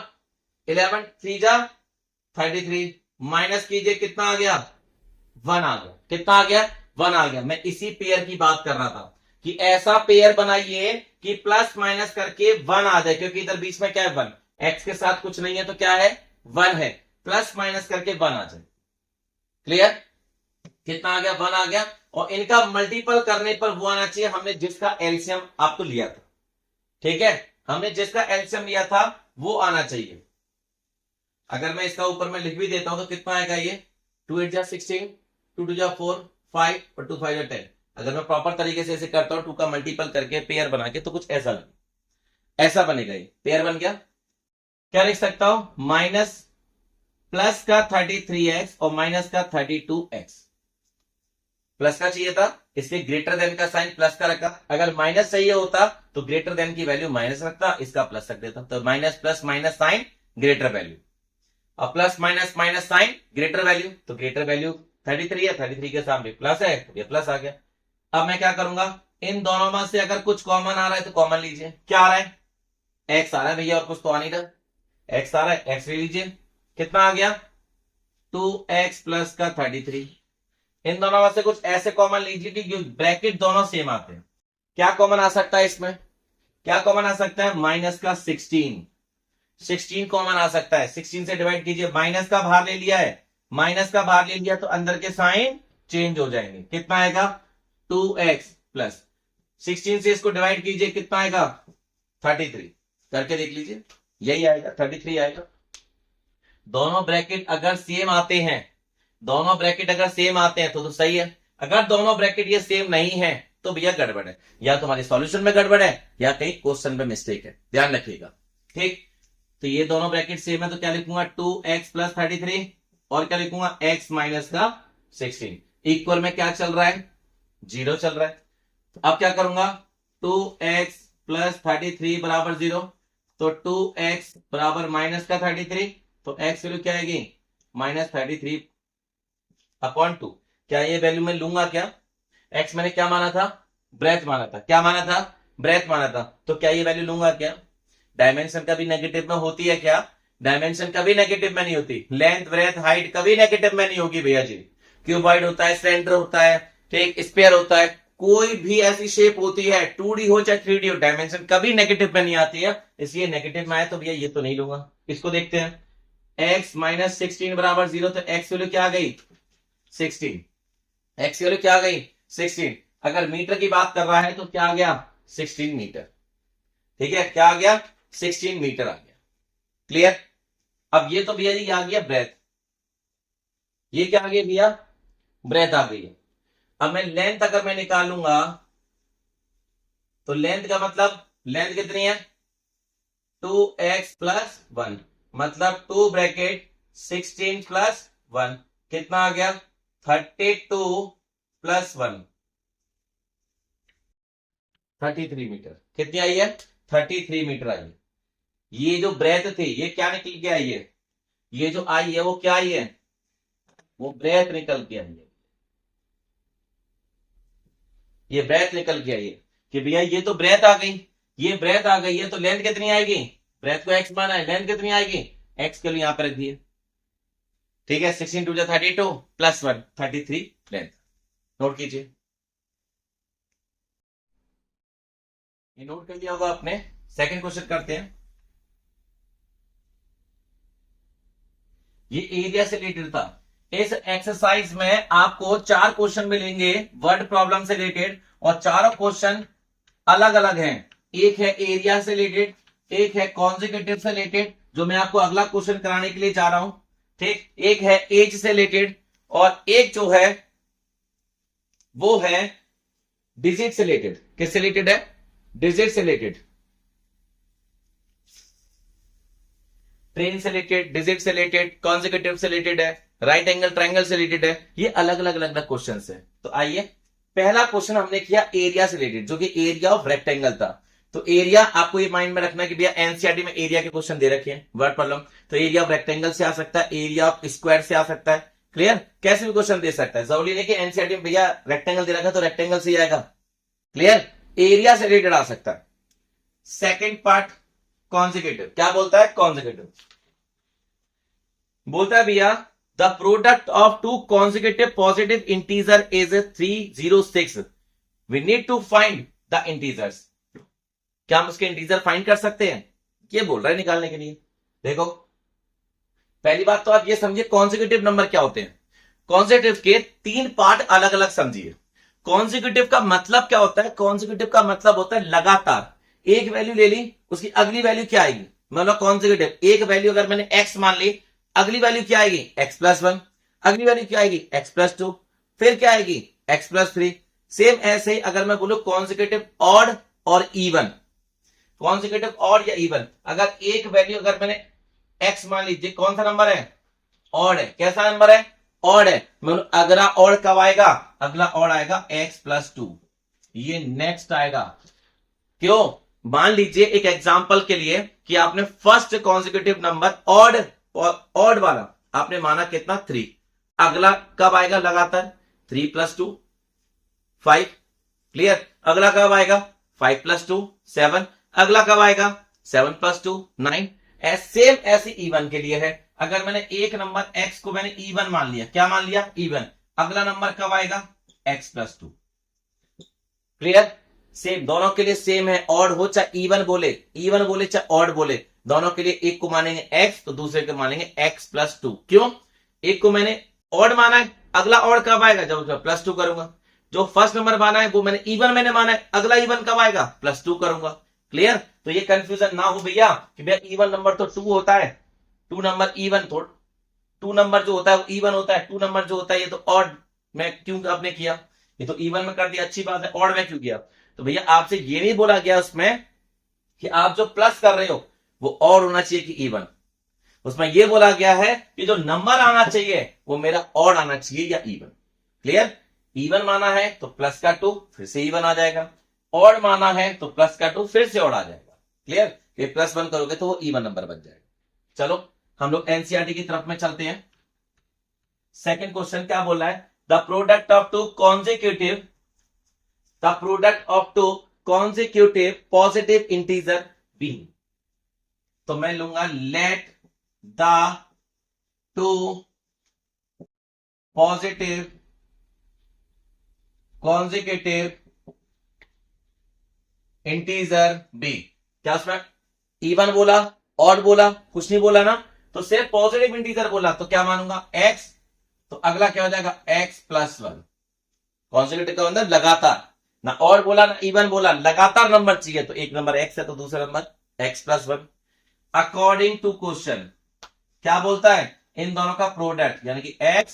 11 3 जा 33। माइनस कीजिए कितना आ गया 1 आ गया। कितना आ गया 1 आ गया। मैं इसी पेयर की बात कर रहा था कि ऐसा पेयर बनाइए कि प्लस माइनस करके 1 आ जाए, क्योंकि इधर बीच में क्या है 1, एक्स के साथ कुछ नहीं है तो क्या है 1 है, प्लस माइनस करके 1 आ जाए। क्लियर, कितना आ गया 1 आ गया। और इनका मल्टीपल करने पर वो आना चाहिए हमने जिसका एलसीएम आपको लिया था। ठीक है, हमने जिसका एलसीएम लिया था वो आना चाहिए। अगर मैं इसका ऊपर में लिख भी देता हूं तो कितना आएगा ये 2 8 जा 16, 2 2 जा 4 5 और 2 5 जा 10। अगर मैं प्रॉपर तरीके से इसे करता हूं 2 का मल्टीपल करके पेयर बना के तो कुछ ऐसा लगे, ऐसा बनेगा। ये पेयर बन गया। क्या लिख सकता हूं माइनस प्लस का 33x और माइनस का 32x। प्लस का चाहिए था इसलिए ग्रेटर देन का साइन प्लस का रखा, अगर माइनस चाहिए होता तो ग्रेटर देन की वैल्यू माइनस रखता, इसका प्लस रख देता। तो minus plus minus sign greater value, अब plus minus minus sign greater value, तो ग्रेटर वैल्यू 33 है, 33 के सामने प्लस है तो ये प्लस आ गया। अब मैं क्या करूंगा, इन दोनों में से अगर कुछ कॉमन आ रहा है तो कॉमन लीजिए। क्या आ रहा है एक्स आ रहा है भैया, और कुछ तो आ नहीं रहा, एक्स आ रहा है, एक्स ले लीजिए। कितना आ गया 2x प्लस का 33। इन दोनों में से कुछ ऐसे कॉमन लीजिए कि ब्रैकेट दोनों सेम आते हैं। क्या कॉमन आ सकता है इसमें, क्या कॉमन आ सकता है माइनस का 16 कॉमन आ सकता है। 16 से डिवाइड कीजिए, माइनस का बाहर ले लिया है, माइनस का बाहर ले लिया तो अंदर के साइन चेंज हो जाएंगे। कितना आएगा 2x प्लस 16 से इसको डिवाइड कीजिए, कितना आएगा 33। करके देख लीजिए, यही आएगा 33 आएगा। दोनों ब्रैकेट अगर सेम आते हैं, दोनों ब्रैकेट अगर सेम आते हैं तो सही है। अगर दोनों ब्रैकेट ये सेम नहीं है तो भैया गड़बड़ है, या तुम्हारे सॉल्यूशन में गड़बड़ है या कहीं क्वेश्चन में मिस्टेक है, ध्यान रखिएगा। ठीक, तो ये दोनों ब्रैकेट सेम है तो क्या लिखूंगा 2x प्लस 33 और क्या लिखूंगा x माइनस का 16। इक्वल में क्या चल रहा है 0 चल रहा है। अब क्या करूंगा 2x प्लस 33 बराबर 0, तो 2x बराबर माइनस का 33, तो x वैल्यू क्या आएगी माइनस 33 अपॉन 2। क्या ये वैल्यू मैं लूंगा क्या, x मैंने क्या माना था ब्रेथ माना था, क्या माना था ब्रेथ माना था, तो क्या ये वैल्यू लूंगा क्या। डायमेंशन कभी नेगेटिव में होती है क्या, डायमेंशन कभी नेगेटिव में नहीं होती। लेंथ ब्रेथ हाइट कभी नेगेटिव में नहीं होगी भैया जी। क्यूबॉइड होता है, सिलेंडर होता है, ठीक, स्फीयर होता है, कोई भी ऐसी शेप होती है 2D हो चाहे 3D हो, डायमेंशन कभी नेगेटिव में नहीं आती है। इसलिए नेगेटिव में आए तो भैया ये तो नहीं लूंगा। इसको देखते हैं x माइनस 16 बराबर 0, तो x वैल्यू क्या आ गई 16, x वैल्यू क्या आ गई 16। अगर मीटर की बात कर रहा है तो क्या आ गया 16 मीटर। ठीक है, क्या आ गया 16 मीटर आ गया। क्लियर। अब ये तो भैया जी आ गया ब्रेथ, ये क्या आ गया भैया ब्रेथ आ गई है। अब मैं लेंथ अगर मैं निकालूंगा तो लेंथ का मतलब लेंथ कितनी है 2x प्लस 1, मतलब 2 ब्रैकेट 16 प्लस 1, कितना आ गया 32 प्लस 1। 33 मीटर। कितनी आई है? 33 मीटर आई है। ये जो ब्रेथ थी ये क्या निकल के आई है? ये जो आई है वो क्या आई है? वो ब्रेथ निकल के आई है। ये ब्रेथ निकल के आई है कि भैया ये तो ब्रेथ आ गई, ये ब्रेथ आ गई है तो लेंथ कितनी आएगी? ब्रेथ को एक्स माना है, लेंथ कितनी आएगी? एक्स के लिए यहां पर रख दिए। ठीक है, 16 टू 32 प्लस 1 33 लेंथ। नोट कीजिए, ये नोट कर लिया होगा आपने। सेकंड क्वेश्चन करते हैं। ये एरिया से रिलेटेड था। इस एक्सरसाइज में आपको 4 क्वेश्चन मिलेंगे वर्ड प्रॉब्लम से रिलेटेड, और चारों क्वेश्चन अलग अलग हैं। एक है एरिया से रिलेटेड, एक है कॉन्जिक्यूटिव से रिलेटेड जो मैं आपको अगला क्वेश्चन कराने के लिए जा रहा हूं, ठीक, एक है एज से रिलेटेड, और एक जो है वो है डिजिट से रिलेटेड। किससे रिलेटेड है? डिजिट से रिलेटेड। ट्रेन से रिलेटेड, डिजिट से रिलेटेड, कॉन्जिक्यूटिव से रिलेटेड है, राइट एंगल ट्रायंगल से रिलेटेड है। ये अलग अलग अलग अलग क्वेश्चन है। तो आइए, पहला क्वेश्चन हमने किया एरिया से रिलेटेड, जो कि एरिया ऑफ रेक्टेंगल था। तो एरिया आपको ये माइंड में रखना कि भैया एनसीईआरटी में एरिया के क्वेश्चन दे रखे हैं वर्ड प्रॉब्लम, तो एरिया ऑफ रेक्टेंगल से आ सकता है, एरिया ऑफ स्क्वायर से आ सकता है। क्लियर? कैसे भी क्वेश्चन दे सकता है, जरूरी नहीं कि एनसीईआरटी में भैया रेक्टेंगल दे रखा है तो रेक्टेंगल से ही आएगा। क्लियर? एरिया से रिलेटेड आ सकता है। सेकेंड पार्ट कॉन्जिक्यूटिव, क्या बोलता है? कॉन्जिक्यूटिव बोलता है भैया the product of two consecutive positive integer is 306, we need to find the integers. क्या हम उसके इंटीजर फाइंड कर सकते हैं? ये बोल रहा है निकालने के लिए। देखो, पहली बात तो आप ये समझिए कॉन्जिक्यूटिव नंबर क्या होते हैं। कॉन्जिक्यूटिव के 3 पार्ट अलग अलग समझिए। कॉन्जिक्यूटिव का मतलब क्या होता है? कॉन्जिक्यूटिव का मतलब होता है लगातार। एक वैल्यू ले ली, उसकी अगली वैल्यू क्या आएगी? मतलब कॉन्जिक्यूटिव एक वैल्यू अगर मैंने एक्स मान ली, अगली वैल्यू क्या आएगी? एक्स प्लस 1, अगली वैल्यू क्या आएगी? एक्स प्लस 2, फिर क्या आएगी? X plus 3। सेम ऐसे ही अगर मैं बोलूं कॉन्जिक्यूटिव ऑड और इवन, कॉन्जिक्यूटिव ऑड या इवन, अगर एक वैल्यू अगर मैंने एक्स मान लीजिए, कौन सा नंबर है? ऑड है। कैसा नंबर है? ऑड है। मतलब अगला ऑड कब आएगा? अगला ऑड आएगा एक्स प्लस 2, ये नेक्स्ट आएगा। क्यों? मान लीजिए एक एग्जांपल के लिए कि आपने फर्स्ट कॉन्जिक्यूटिव नंबर ऑड वाला आपने माना कितना? 3, अगला कब आएगा लगातार? 3 प्लस 2 5। क्लियर? अगला कब आएगा? 5 प्लस 2 7, अगला कब आएगा? 7 प्लस 2 9। सेम ऐसे इवन के लिए है। अगर मैंने एक नंबर x को मैंने इवन मान लिया, क्या मान लिया? इवन, अगला नंबर कब आएगा? x plus 2। क्लियर? सेम, दोनों के लिए सेम है। ऑड हो चाहे इवन बोले चाहे ऑड बोले, दोनों के लिए एक को मानेंगे x तो दूसरे को मानेंगे x प्लस 2। क्यों? एक को मैंने ऑड माना है, अगला ऑड कब आएगा? जब प्लस 2 करूंगा। जो फर्स्ट नंबर माना है वो मैंने इवन माना है, अगला इवन कब आएगा? प्लस 2 करूंगा। क्लियर? तो ये कंफ्यूजन ना हो भैया कि भैया इवन नंबर तो 2 होता है, 2 नंबर इवन, 2 नंबर जो होता है वो इवन होता है, 2 नंबर जो होता है ये तो ऑड में क्यों आपने किया? ये तो इवन में कर दिया, अच्छी बात है, ऑड में क्यों किया? तो भैया आपसे ये नहीं बोला गया उसमें कि आप जो प्लस कर रहे हो वो ऑड होना चाहिए कि इवन। उसमें यह बोला गया है कि जो नंबर आना चाहिए वो मेरा ऑड आना चाहिए या इवन। क्लियर? इवन माना है तो प्लस का 2 फिर से इवन आ जाएगा, ऑड माना है तो प्लस का 2 फिर से ऑड आ जाएगा। क्लियर? ये प्लस 1 करोगे तो वो इवन नंबर बन जाएगा। चलो हम लोग एनसीईआरटी की तरफ में चलते हैं। सेकंड क्वेश्चन क्या बोला है? The product of two consecutive positive integer b। तो मैं लूंगा let the two positive consecutive integer b। क्या उसमें इवन बोला, ऑड बोला, कुछ नहीं बोला ना, तो सिर्फ पॉजिटिव इंटीजर बोला तो क्या मानूंगा? x, तो अगला क्या हो जाएगा? x plus 1। कॉन्जिक्यूटिव का मतलब लगातार, ना ऑड बोला ना इवन बोला, लगातार नंबर चाहिए, तो एक नंबर x है तो दूसरा number x plus 1। According to question क्या बोलता है? इन दोनों का प्रोडक्ट यानी कि x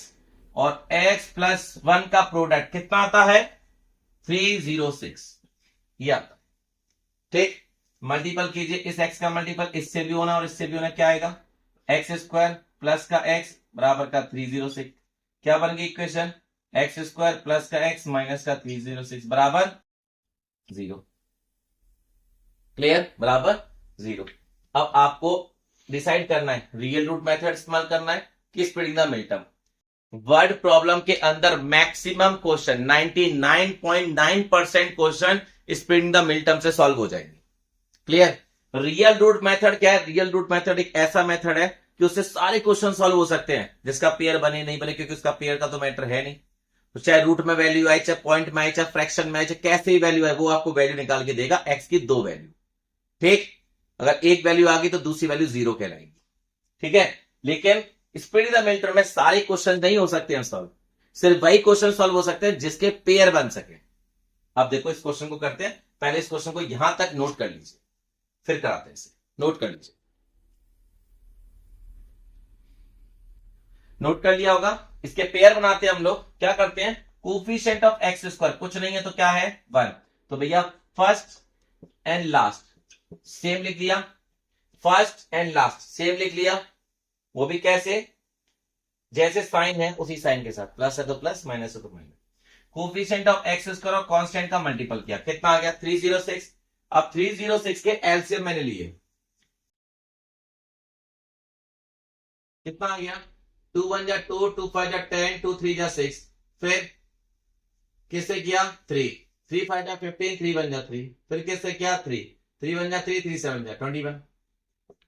और x प्लस 1 का प्रोडक्ट कितना आता है? 306 ये आता है। ठीक, मल्टीपल कीजिए, इस x का मल्टीपल इससे भी होना और इससे भी होना, क्या आएगा? एक्स स्क्वायर प्लस का x बराबर का 306। क्या बन गई इक्वेशन? एक्स स्क्वायर प्लस का x माइनस का 306 बराबर 0। क्लियर, बराबर 0। अब आपको डिसाइड करना है रियल रूट मेथड इस्तेमाल करना है कि splitting the mid term. Word problem के अंदर maximum question 99.9% question splitting the mid term से सॉल्व हो जाएंगे। क्लियर। रियल रूट मेथड क्या है? रियल रूट मेथड एक ऐसा मेथड है कि उससे सारे क्वेश्चन सॉल्व हो सकते हैं, जिसका पेयर बने नहीं बने, क्योंकि उसका पेयर का तो मैटर है नहीं। तो चाहे रूट में वैल्यू आए, चाहे पॉइंट में आए, चाहे फ्रैक्शन में आए, चाहे कैसे ही वैल्यू आए, वो आपको वैल्यू निकाल के देगा, एक्स की 2 वैल्यू। ठीक, अगर एक वैल्यू आ गई तो दूसरी वैल्यू 0 कहलाएगी। ठीक है, लेकिन स्प्लिटिंग द मिड टर्म में सारे क्वेश्चन नहीं हो सकते हैं सॉल्व, सिर्फ वही क्वेश्चन सॉल्व हो सकते हैं जिसके पेयर बन सके। अब देखो इस क्वेश्चन को करते हैं, पहले इस क्वेश्चन को यहां तक नोट कर लीजिए, फिर कराते हैं इसे। नोट कर लीजिए, नोट कर लिया होगा। इसके पेयर बनाते हैं हम लोग, क्या करते हैं, कोफिशिएंट ऑफ एक्स स्क्वायर, कुछ नहीं है तो क्या है 1, तो भैया फर्स्ट एंड लास्ट सेम लिख लिया, फर्स्ट एंड लास्ट सेम लिख लिया, वो भी कैसे, जैसे साइन है उसी साइन के साथ, प्लस है तो प्लस, माइनस है तो minus. Coefficient of x square और कांस्टेंट का मल्टीपल किया, कितना आ गया 306। अब 306 के एलसीएम मैंने लिए, कितना आ गया, 2 1 जा 2, 2 5 जा 10, 2 3 जा 6, फिर किससे किया 3, 3 5 जा 15, 3 1 जा 3, फिर किससे किया 3, 3 1 जा 3, 3 7 जा 21,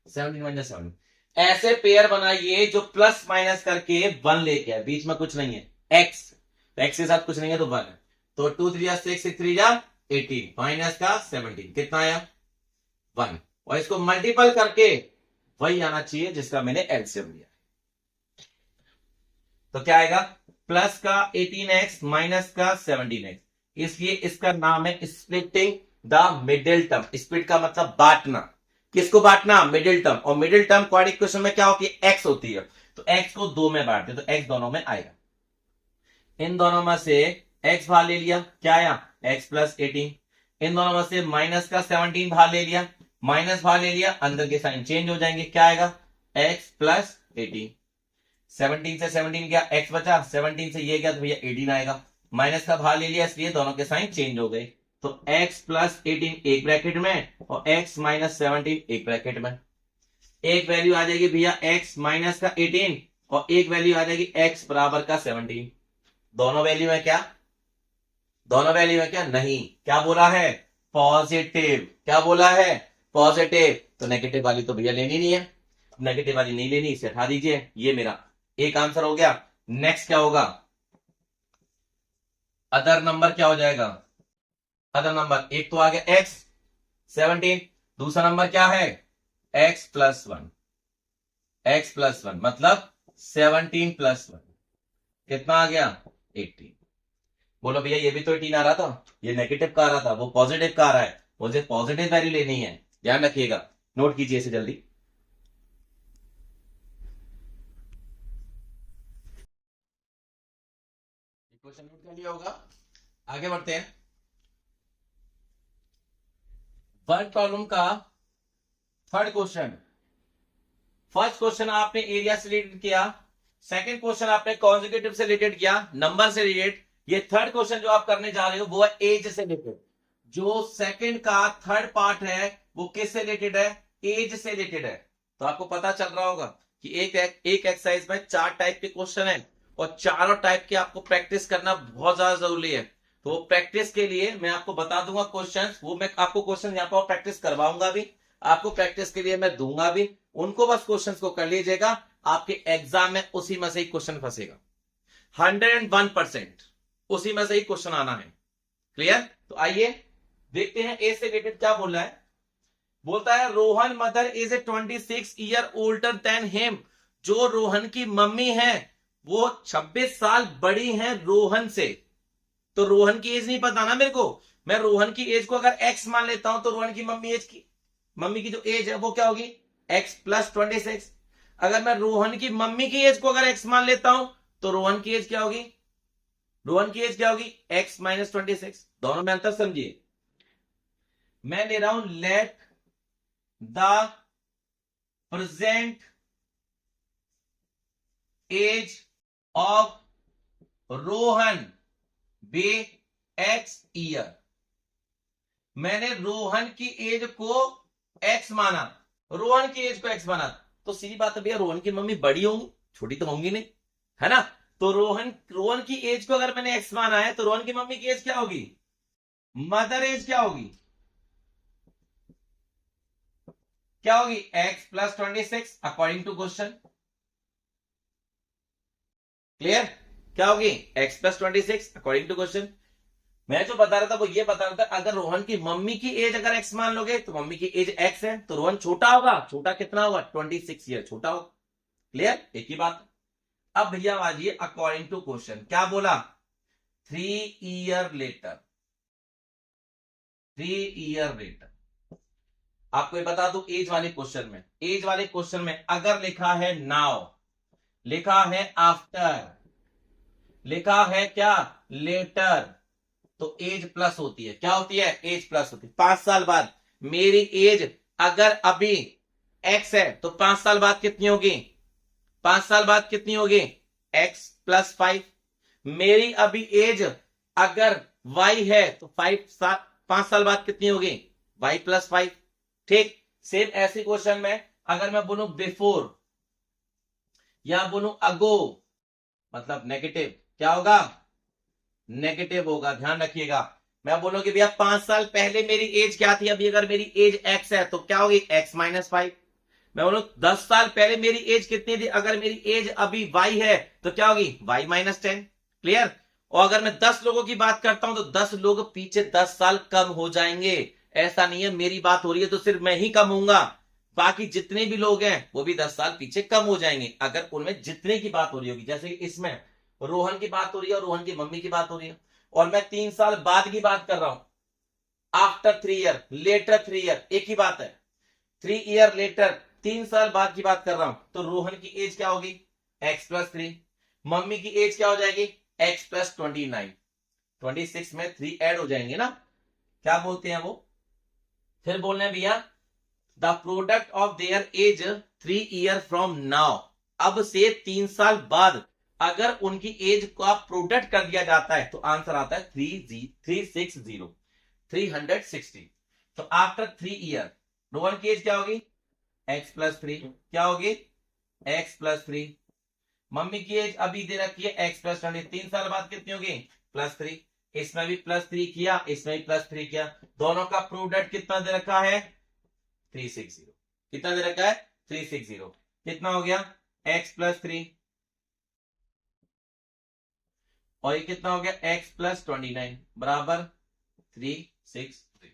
17 1 जा 7। ऐसे पेयर बनाइए जो प्लस माइनस करके 1 लेके आए, बीच में कुछ नहीं है, एक्स, एक्स के साथ कुछ नहीं है तो 1 है, तो 2 3 जा 6, 6 3 जा 18, माइनस का 17, कितना आया 1, और इसको मल्टीपल करके वही आना चाहिए जिसका मैंने एलसीएम लिया। तो क्या आएगा, प्लस का 18x माइनस का 17x, इसलिए इसका नाम है splitting the middle term. Split का मतलब बांटना, किसको बांटना, मिडिल टर्म, और मिडिल टर्म क्वाड्रेटिक इक्वेशन में क्या होती है, x होती है, तो x को 2 में बांटते, तो x दोनों में आएगा, इन दोनों में से x बाहर ले लिया, क्या आया x प्लस 18, इन दोनों में से माइनस का 17 बाहर ले लिया, माइनस बाहर ले लिया, अंदर के साइन चेंज हो जाएंगे, क्या आएगा x प्लस 18, 17 से 17 गया, x बचा, 17 से ये गया तो भैया 18 आएगा, माइनस का बाहर ले लिया इसलिए दोनों के साइन चेंज हो गए, तो x प्लस 18 एक ब्रैकेट में और x माइनस 17 एक ब्रैकेट में। एक वैल्यू आ जाएगी भैया x माइनस का 18 और एक वैल्यू आ जाएगी x बराबर का 17। दोनों वैल्यू है क्या, दोनों वैल्यू है क्या, नहीं, क्या बोला है पॉजिटिव, क्या बोला है पॉजिटिव, तो नेगेटिव वाली तो भैया लेनी नहीं है, नेगेटिव वाली नहीं लेनी, इसे हटा दीजिए, ये मेरा एक आंसर हो गया। नेक्स्ट क्या होगा, अदर नंबर क्या हो जाएगा, अदर नंबर एक तो आ गया x 17, दूसरा नंबर क्या है x प्लस 1, x प्लस 1 मतलब 17 प्लस 1, कितना आ गया 18। बोलो भैया ये भी तो 18 आ रहा था, ये नेगेटिव का आ रहा था, वो पॉजिटिव का आ रहा है, मुझे पॉजिटिव वैल्यू लेनी है, ध्यान रखिएगा, नोट कीजिए इसे जल्दी। क्वेश्चन नोट कर लिया होगा, आगे बढ़ते हैं। वर्ड प्रॉब्लम का थर्ड क्वेश्चन, फर्स्ट क्वेश्चन आपने एरिया से रिलेटेड किया, सेकंड क्वेश्चन आपने कॉन्जिक्यूटिव से रिलेटेड किया, नंबर से रिलेटेड, ये थर्ड क्वेश्चन जो आप करने जा रहे हो वो है एज से रिलेटेड। जो सेकंड का थर्ड पार्ट है वो किससे रिलेटेड है, एज से रिलेटेड है। तो आपको पता चल रहा होगा कि एक एक्सरसाइज में 4 टाइप के क्वेश्चन है और चारों टाइप के आपको प्रैक्टिस करना बहुत ज्यादा जरूरी है। तो प्रैक्टिस के लिए मैं आपको बता दूंगा क्वेश्चंस, वो मैं आपको क्वेश्चन यहाँ पर प्रैक्टिस करवाऊंगा भी, आपको प्रैक्टिस के लिए मैं दूंगा भी, उनको बस क्वेश्चंस को कर लीजिएगा, आपके एग्जाम में उसी में से ही क्वेश्चन फंसेगा, 101% उसी में से ही क्वेश्चन आना है। क्लियर, तो आइए देखते हैं ए से रिलेटेड क्या बोल रहा है। बोलता है Rohan mother is a 26 year older than him, जो रोहन की मम्मी है वो 26 साल बड़ी है रोहन से। तो रोहन की एज नहीं पता ना मेरे को, मैं रोहन की एज को अगर एक्स मान लेता हूं तो रोहन की मम्मी की जो एज है वो क्या होगी x प्लस 26। अगर मैं रोहन की मम्मी की एज को अगर x मान लेता हूं तो रोहन की एज क्या होगी, रोहन की एज क्या होगी x माइनस 26। दोनों में अंतर समझिए, मैं ले रहा हूं let the present age of Rohan be x year. मैंने रोहन की एज को एक्स माना, रोहन की एज को एक्स माना, तो सीधी बात है भैया, रोहन की मम्मी बड़ी होंगी, छोटी तो होंगी नहीं, है ना। तो रोहन रोहन की एज को अगर मैंने एक्स माना है, तो रोहन की मम्मी की एज क्या होगी, मदर एज क्या होगी, क्या होगी, x plus 26 according to question. Clear, क्या होगी, x plus 26 according to question. मैं जो बता रहा था वो ये बता रहा था, अगर रोहन की मम्मी की एज अगर एक्स मान लोगे, तो मम्मी की एज एक्स है, तो रोहन छोटा होगा, छोटा कितना होगा, 26 ईयर छोटा होगा। क्लियर, एक ही बात। अब भैया आजिए अकॉर्डिंग टू क्वेश्चन, क्या बोला, 3 ईयर लेटर, 3 ईयर लेटर। आपको ये बता दूं, एज वाले क्वेश्चन में, एज वाले क्वेश्चन में अगर लिखा है नाउ, लिखा है आफ्टर, लिखा है क्या, लेटर, तो एज प्लस होती है, क्या होती है, एज प्लस होती है। 5 साल बाद मेरी एज अगर अभी एक्स है, तो 5 साल बाद कितनी होगी, 5 साल बाद कितनी होगी, एक्स प्लस 5। मेरी अभी एज अगर वाई है, तो 5 साल बाद कितनी होगी, वाई प्लस 5। ठीक, सेम ऐसे क्वेश्चन में अगर मैं बोलूं बिफोर या बोलूं अगो, मतलब नेगेटिव, क्या होगा, नेगेटिव होगा, ध्यान रखिएगा। मैं बोलूं कि भैया 5 साल पहले मेरी एज क्या थी, अभी अगर मेरी एज एक्स है, तो क्या होगी, एक्स माइनस 5। मैं बोलूं 10 साल पहले मेरी एज कितनी थी, अगर मेरी एज अभी वाई है, तो क्या होगी, वाई माइनस 10। क्लियर। और अगर मैं 10 लोगों की बात करता हूं, तो 10 लोग पीछे 10 साल कम हो जाएंगे। ऐसा नहीं है मेरी बात हो रही है तो सिर्फ मैं ही कम होऊंगा, बाकी जितने भी लोग हैं वो भी 10 साल पीछे कम हो जाएंगे, अगर उनमें जितने की बात हो रही होगी। जैसे इसमें रोहन की बात हो रही है और रोहन की मम्मी की बात हो रही है, और मैं 3 साल बाद की बात कर रहा हूं, आफ्टर 3 ईयर, लेटर 3 ईयर, एक ही बात है। 3 ईयर लेटर, 3 साल बाद की बात कर रहा हूं, तो रोहन की एज क्या होगी, एक्स प्लस 3, मम्मी की एज क्या हो जाएगी, एक्स प्लस 29, 26 में 3 ऐड हो जाएंगे ना, क्या बोलते हैं वो, फिर बोलने भैया the product of their age 3 year from now. अब से 3 साल बाद अगर उनकी एज का प्रोडक्ट कर दिया जाता है, तो आंसर आता है 360। तो आफ्टर 3 ईयर रोहन की एज क्या होगी, एक्स प्लस 3, क्या होगी, एक्स प्लस 3। मम्मी की एज अभी दे रखी है एक्स प्लस 20, 3 साल बाद कितनी होगी, प्लस 3। इसमें भी +3 किया, इसमें भी +3 किया, दोनों का प्रोडक्ट कितना दे रखा है, 360। कितना दे रखा है, 360। कितना हो गया, एक्स प्लस 3, और ये कितना हो गया, एक्स प्लस 29 बराबर 360,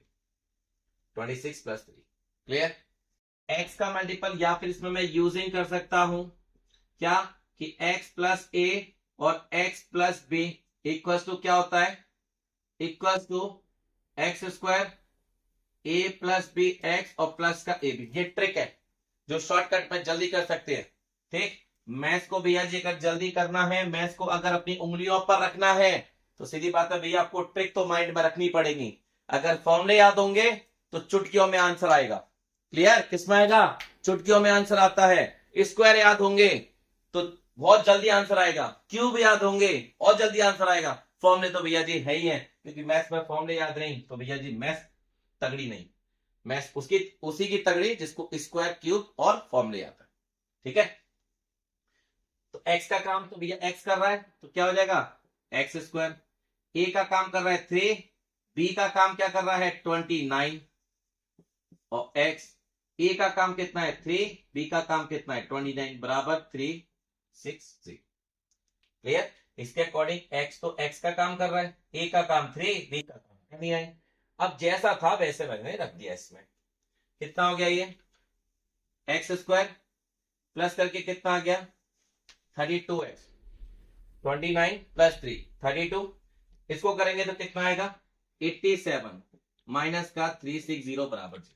26 + 3। क्लियर। एक्स का मल्टीपल या फिर इसमें मैं यूजिंग कर सकता हूं, क्या, कि एक्स प्लस ए और x plus B equal to क्या होता है, equal to x square A plus B x और प्लस का ए बी। ये ट्रिक है जो शॉर्टकट में जल्दी कर सकते हैं। ठीक, मैथ्स को भैया जी अगर जल्दी करना है, मैथ्स को अगर अपनी उंगलियों पर रखना है, तो सीधी बात है भैया, आपको ट्रिक तो माइंड में रखनी पड़ेगी। अगर फॉर्मूले याद होंगे तो चुटकियों में आंसर आएगा। क्लियर, किसमें आएगा, चुटकियों में आंसर आता है। स्क्वायर याद होंगे तो बहुत जल्दी आंसर आएगा, क्यूब याद होंगे और जल्दी आंसर आएगा। फॉर्मूले तो भैया जी है ही है, क्योंकि मैथ्स में फॉर्मूले याद नहीं तो भैया जी मैथ्स तगड़ी नहीं, मैथ्स उसकी उसी की तगड़ी जिसको स्क्वायर क्यूब और फॉर्मूले आता है। ठीक है, तो एक्स का काम तो भैया एक्स कर रहा है, तो क्या हो जाएगा, एक्स स्क्वायर। ए का काम कर रहा है 3, बी का काम क्या कर रहा है 29, और एक्स, ए का काम कितना है 3, बी का काम कितना है 29 बराबर 360। क्लियर। इसके अकॉर्डिंग एक्स तो एक्स का काम कर रहा है, ए का काम 3, बी का काम 29। अब जैसा था वैसे मैंने रख दिया। इसमें कितना हो गया, ये एक्स स्क्वायर प्लस करके कितना आ गया 32x, 29 + 3 32। इसको करेंगे तो कितना आएगा 87 माइनस का 360 बराबर 0।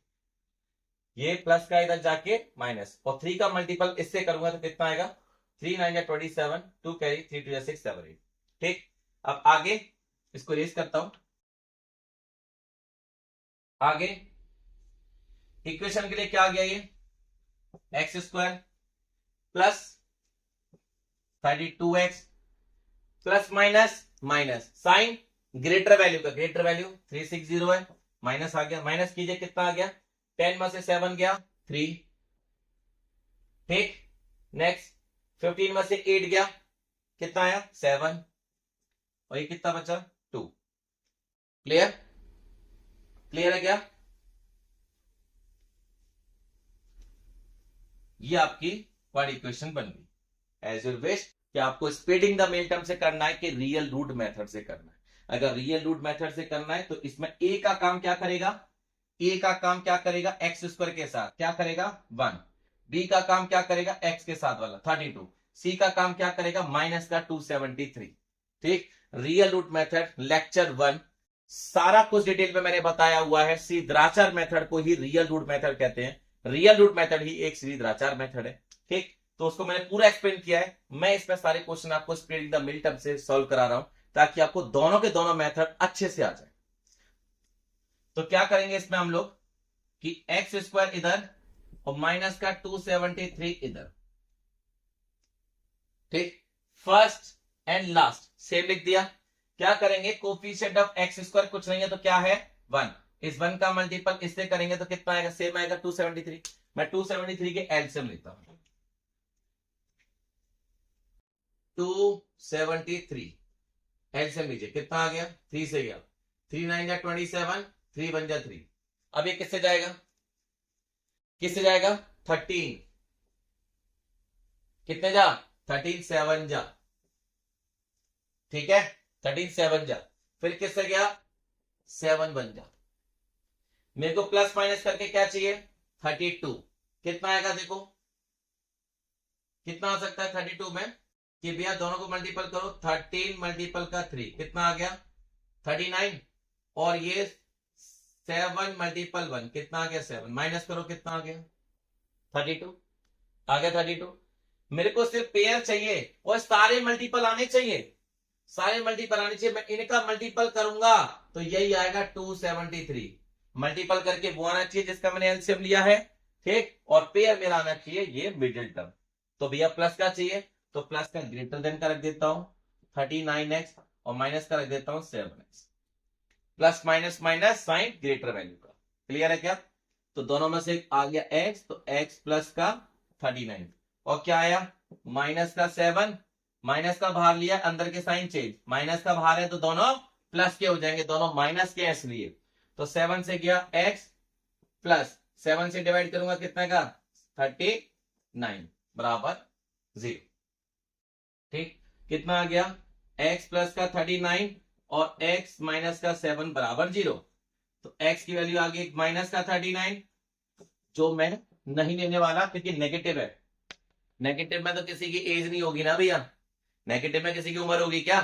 ये प्लस का इधर जाके माइनस, और 3 का मल्टीपल इससे करूंगा तो कितना आएगा 3 9 या 27, 2 कैरी 3 2 6 7 8। ठीक, अब आगे इसको रेस करता हूं। आगे इक्वेशन के लिए क्या आ गया, ये x square plus 32x plus minus minus sign greater value का ग्रेटर वैल्यू 360 है, माइनस आ गया, माइनस कीजिए कितना आ गया, 10 में से 7 गया 3, ठीक। नेक्स्ट 15 में से 8 गया, कितना आया 7, और ये कितना बचा 2। क्लियर, क्लियर है क्या? ये आपकी क्वाड इक्वेशन बन गई। एज यूर विश कि आपको स्प्लिटिंग द मिन टर्म से करना है कि रियल रूट मेथड से करना है। अगर रियल रूट मेथड से करना है तो इसमें ए का काम क्या करेगा, ए का काम क्या करेगा, एक्स स्क्वायर के साथ क्या करेगा 1, बी का काम क्या करेगा एक्स के साथ वाला 32, सी का काम क्या करेगा माइनस का 273। ठीक, रियल रूट मेथड लेक्चर 1 सारा कुछ डिटेल में मैंने बताया हुआ है। श्रीधराचार्य मेथड को ही रियल रूट मेथड कहते हैं, रियल रूट मेथड ही एक श्रीधराचार्य मेथड है। ठीक, तो उसको मैंने पूरा एक्सप्लेन किया है। मैं इसमें सारे क्वेश्चन आपको स्प्लिटिंग द मिन टर्म से सॉल्व करा रहा हूं ताकि आपको दोनों के दोनों मेथड अच्छे से आ जाए। तो क्या करेंगे इसमें हम लोग कि एक्स स्क्वायर इधर और माइनस का 273 इधर। ठीक, फर्स्ट एंड लास्ट सेम लिख दिया। क्या करेंगे, कोफिशिएंट ऑफ एक्स स्क्वायर कुछ नहीं है तो क्या है 1, इस 1 का मल्टीपल इससे करेंगे तो कितना आएगा, सेम आएगा 273। मैं 273 के एलसीएम लेता हूं, 273 एलसीएम लीजिए, कितना आ गया 3 से गया, 3 9 जा 27, 3 1 जा 3। अब ये किससे जाएगा, किससे जाएगा 13, कितने जा 13 7 जा, ठीक है 13 7 जा, फिर किससे गया 7 1 जा। मेरे को प्लस माइनस करके क्या चाहिए 32, कितना आएगा देखो, कितना आ सकता है 32 में कि भैया दोनों को मल्टीपल करो, 13 मल्टीपल का 3 कितना आ गया 39, और ये 7 मल्टीपल 1 कितना आ गया 7, माइनस करो कितना आ गया 32, आ गया 32। मेरे को सिर्फ पेयर चाहिए और सारे मल्टीपल आने चाहिए, सारे मल्टीपल आने चाहिए। मैं इनका मल्टीपल करूंगा तो यही आएगा 273, मल्टीपल करके वो आना चाहिए जिसका मैंने एलसीएम लिया है। ठीक, और पेयर मेरा आना चाहिए ये मिडिल टर्म। तो भैया प्लस का चाहिए तो प्लस का ग्रेटर देन का रख देता हूं 39x और माइनस का रख देता हूं 7x, plus minus minus sign greater value का। क्लियर है क्या? तो दोनों में से आ गया x, तो x प्लस का 39 और क्या आया माइनस का 7, माइनस का बाहर लिया अंदर के साइन चेंज, माइनस का बाहर है तो दोनों प्लस के हो जाएंगे, दोनों माइनस के इसलिए। तो 7 से गया x प्लस 7 से डिवाइड करूंगा कितना का 39 बराबर 0। ठीक, कितना आ गया x प्लस का 39 और x माइनस का 7 बराबर 0। तो x की वैल्यू आ गई माइनस का 39 जो मैं नहीं लेने वाला क्योंकि नेगेटिव है, नेगेटिव में तो किसी की एज नहीं होगी ना भैया, नेगेटिव में किसी की उम्र होगी क्या?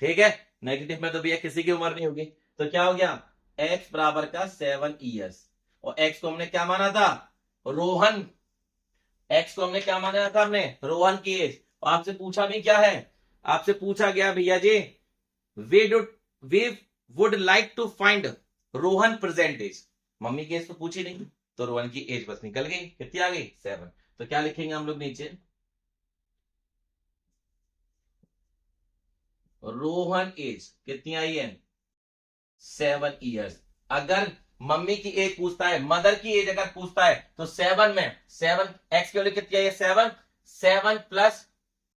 ठीक है, नेगेटिव में तो भैया किसी की उम्र नहीं होगी। तो क्या हो गया x बराबर का 7 ईयर्स, और x को हमने क्या माना था रोहन, x को हमने क्या माना था हमने रोहन की एज। आपसे पूछा भी क्या है, आपसे पूछा गया भैया जी we would like to find Rohan present age, mummy की एज तो पूछी नहीं तो रोहन की एज बस निकल गई, कितनी आ गई 7। तो क्या लिखेंगे हम लोग नीचे रोहन एज कितनी आई है 7 ईयर्स। अगर मम्मी की एज पूछता है, मदर की एज अगर पूछता है तो 7 में 7 एक्स की वैल्यू कितनी आई है 7, 7 प्लस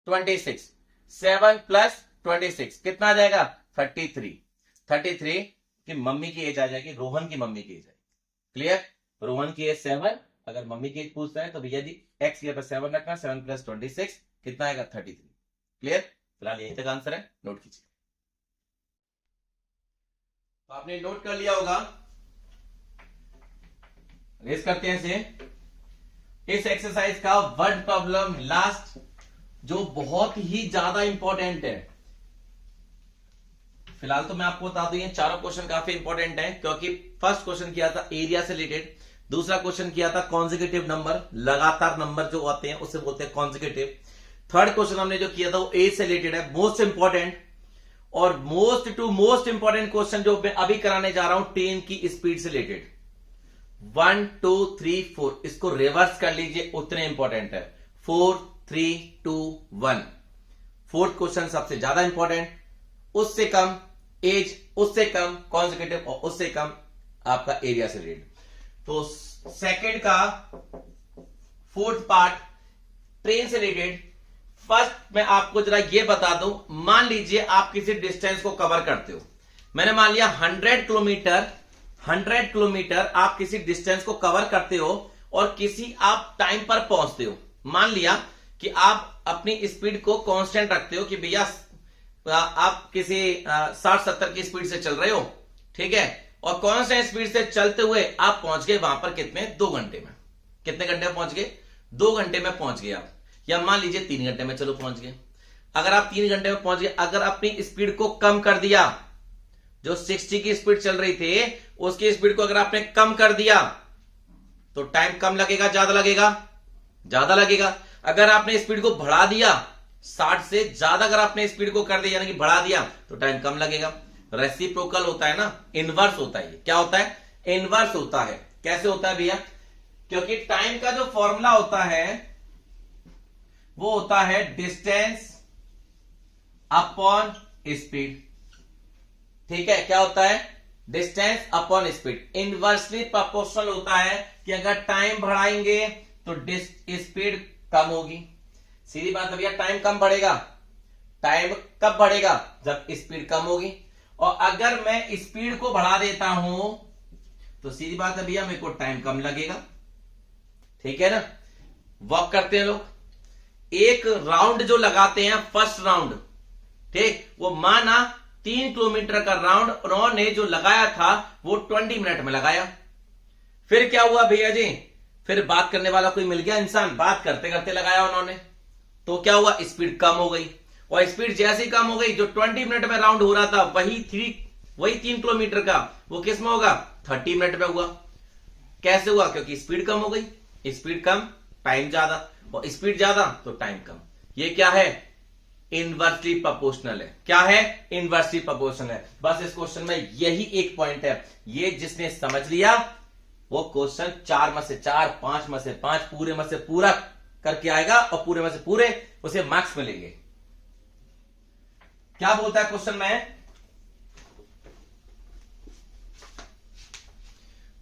26, 7 प्लस 26 कितना आ जाएगा 33 की मम्मी की एज आ जाएगी, रोहन की मम्मी की एज आएगी। क्लियर, रोहन की एज 7, अगर मम्मी की एज पूछता है तो भैया जी एक्स के ऊपर 7 रखना, 7 प्लस 26 कितना आएगा 33। क्लियर, फिलहाल यही तक आंसर है, नोट कीजिए। तो आपने नोट कर लिया होगा, रेस करते हैं इसे। इस एक्सरसाइज का वर्ड प्रॉब्लम लास्ट जो बहुत ही ज्यादा इंपॉर्टेंट है, फिलहाल तो मैं आपको बता दूं ये चारों क्वेश्चन काफी इंपॉर्टेंट है क्योंकि फर्स्ट क्वेश्चन किया था एरिया से रिलेटेड, दूसरा क्वेश्चन किया था कॉन्जिक्यूटिव नंबर, लगातार नंबर जो आते हैं उसे बोलते हैं कॉन्जिक्यूटिव, थर्ड क्वेश्चन हमने जो किया था वो एज से रिलेटेड है, मोस्ट इंपॉर्टेंट। और मोस्ट इंपॉर्टेंट क्वेश्चन जो मैं अभी कराने जा रहा हूं ट्रेन की स्पीड से रिलेटेड 1 2 3 4, इसको रिवर्स कर लीजिए उतने इंपॉर्टेंट है। 4 3 2 1, फोर्थ क्वेश्चन सबसे ज्यादा इंपॉर्टेंट, उससे कम एज, उससे कम कॉन्जिक्यूटिव और उससे कम आपका एरिया से रिलेटेड। तो सेकंड का फोर्थ पार्ट ट्रेन से रिलेटेड। फर्स्ट मैं आपको जरा ये बता दूं, मान लीजिए आप किसी डिस्टेंस को कवर करते हो, मैंने मान लिया 100 किलोमीटर आप किसी डिस्टेंस को कवर करते हो और किसी आप टाइम पर पहुंचते हो। मान लिया कि आप अपनी स्पीड को कांस्टेंट रखते हो कि भैया आप किसी 60-70 की स्पीड से चल रहे हो, ठीक है, और कांस्टेंट स्पीड से चलते हुए आप पहुंच गए वहां पर कितने 2 घंटे में। कितने घंटे में पहुंच गए? 2 घंटे में पहुंच गए आप, या मान लीजिए 3 घंटे में, चलो पहुंच गए। अगर आप 3 घंटे में पहुंच गए, अगर अपनी स्पीड को कम कर दिया, जो 60 की स्पीड चल रही थी उसकी स्पीड को अगर आपने कम कर दिया तो टाइम कम लगेगा ज्यादा लगेगा? ज्यादा लगेगा। अगर आपने स्पीड को बढ़ा दिया, 60 से ज्यादा अगर आपने स्पीड को कर दिया यानी कि बढ़ा दिया तो टाइम कम लगेगा। रेसिप्रोकल होता है ना, इनवर्स होता है। क्या होता है? इनवर्स होता है। कैसे होता है भैया? क्योंकि टाइम का जो फॉर्मूला होता है वो होता है डिस्टेंस अपॉन स्पीड, ठीक है। क्या होता है? Distance upon speed. Inversely proportional होता है कि अगर टाइम बढ़ाएंगे तो स्पीड कम होगी। सीधी बात है भैया, टाइम कम बढ़ेगा। टाइम कब बढ़ेगा? जब स्पीड कम होगी। और अगर मैं स्पीड को बढ़ा देता हूं तो सीधी बात है भैया, मेरे को टाइम कम लगेगा, ठीक है ना। वॉक करते हैं लोग, एक राउंड जो लगाते हैं फर्स्ट राउंड, ठीक, वो माना 3 किलोमीटर का राउंड उन्होंने जो लगाया था वो 20 मिनट में लगाया। फिर क्या हुआ भैया जी? फिर बात करने वाला कोई मिल गया इंसान, बात करते करते लगाया उन्होंने, तो क्या हुआ? स्पीड कम हो गई। और स्पीड जैसी कम हो गई, जो 20 मिनट में राउंड हो रहा था वही 3 किलोमीटर का वो किस में होगा? 30 मिनट में हुआ। कैसे हुआ? क्योंकि स्पीड कम हो गई। स्पीड कम, टाइम ज्यादा, और स्पीड ज्यादा तो टाइम कम। ये क्या है? इनवर्सली प्रोपोर्शनल है। क्या है? इनवर्सली प्रोपोर्शनल है। बस इस क्वेश्चन में यही एक पॉइंट है। ये जिसने समझ लिया वो क्वेश्चन 4 में से 4, 5 में से 5, पूरे में से पूरा करके आएगा और पूरे में से पूरे उसे मार्क्स मिलेंगे। क्या बोलता है क्वेश्चन में?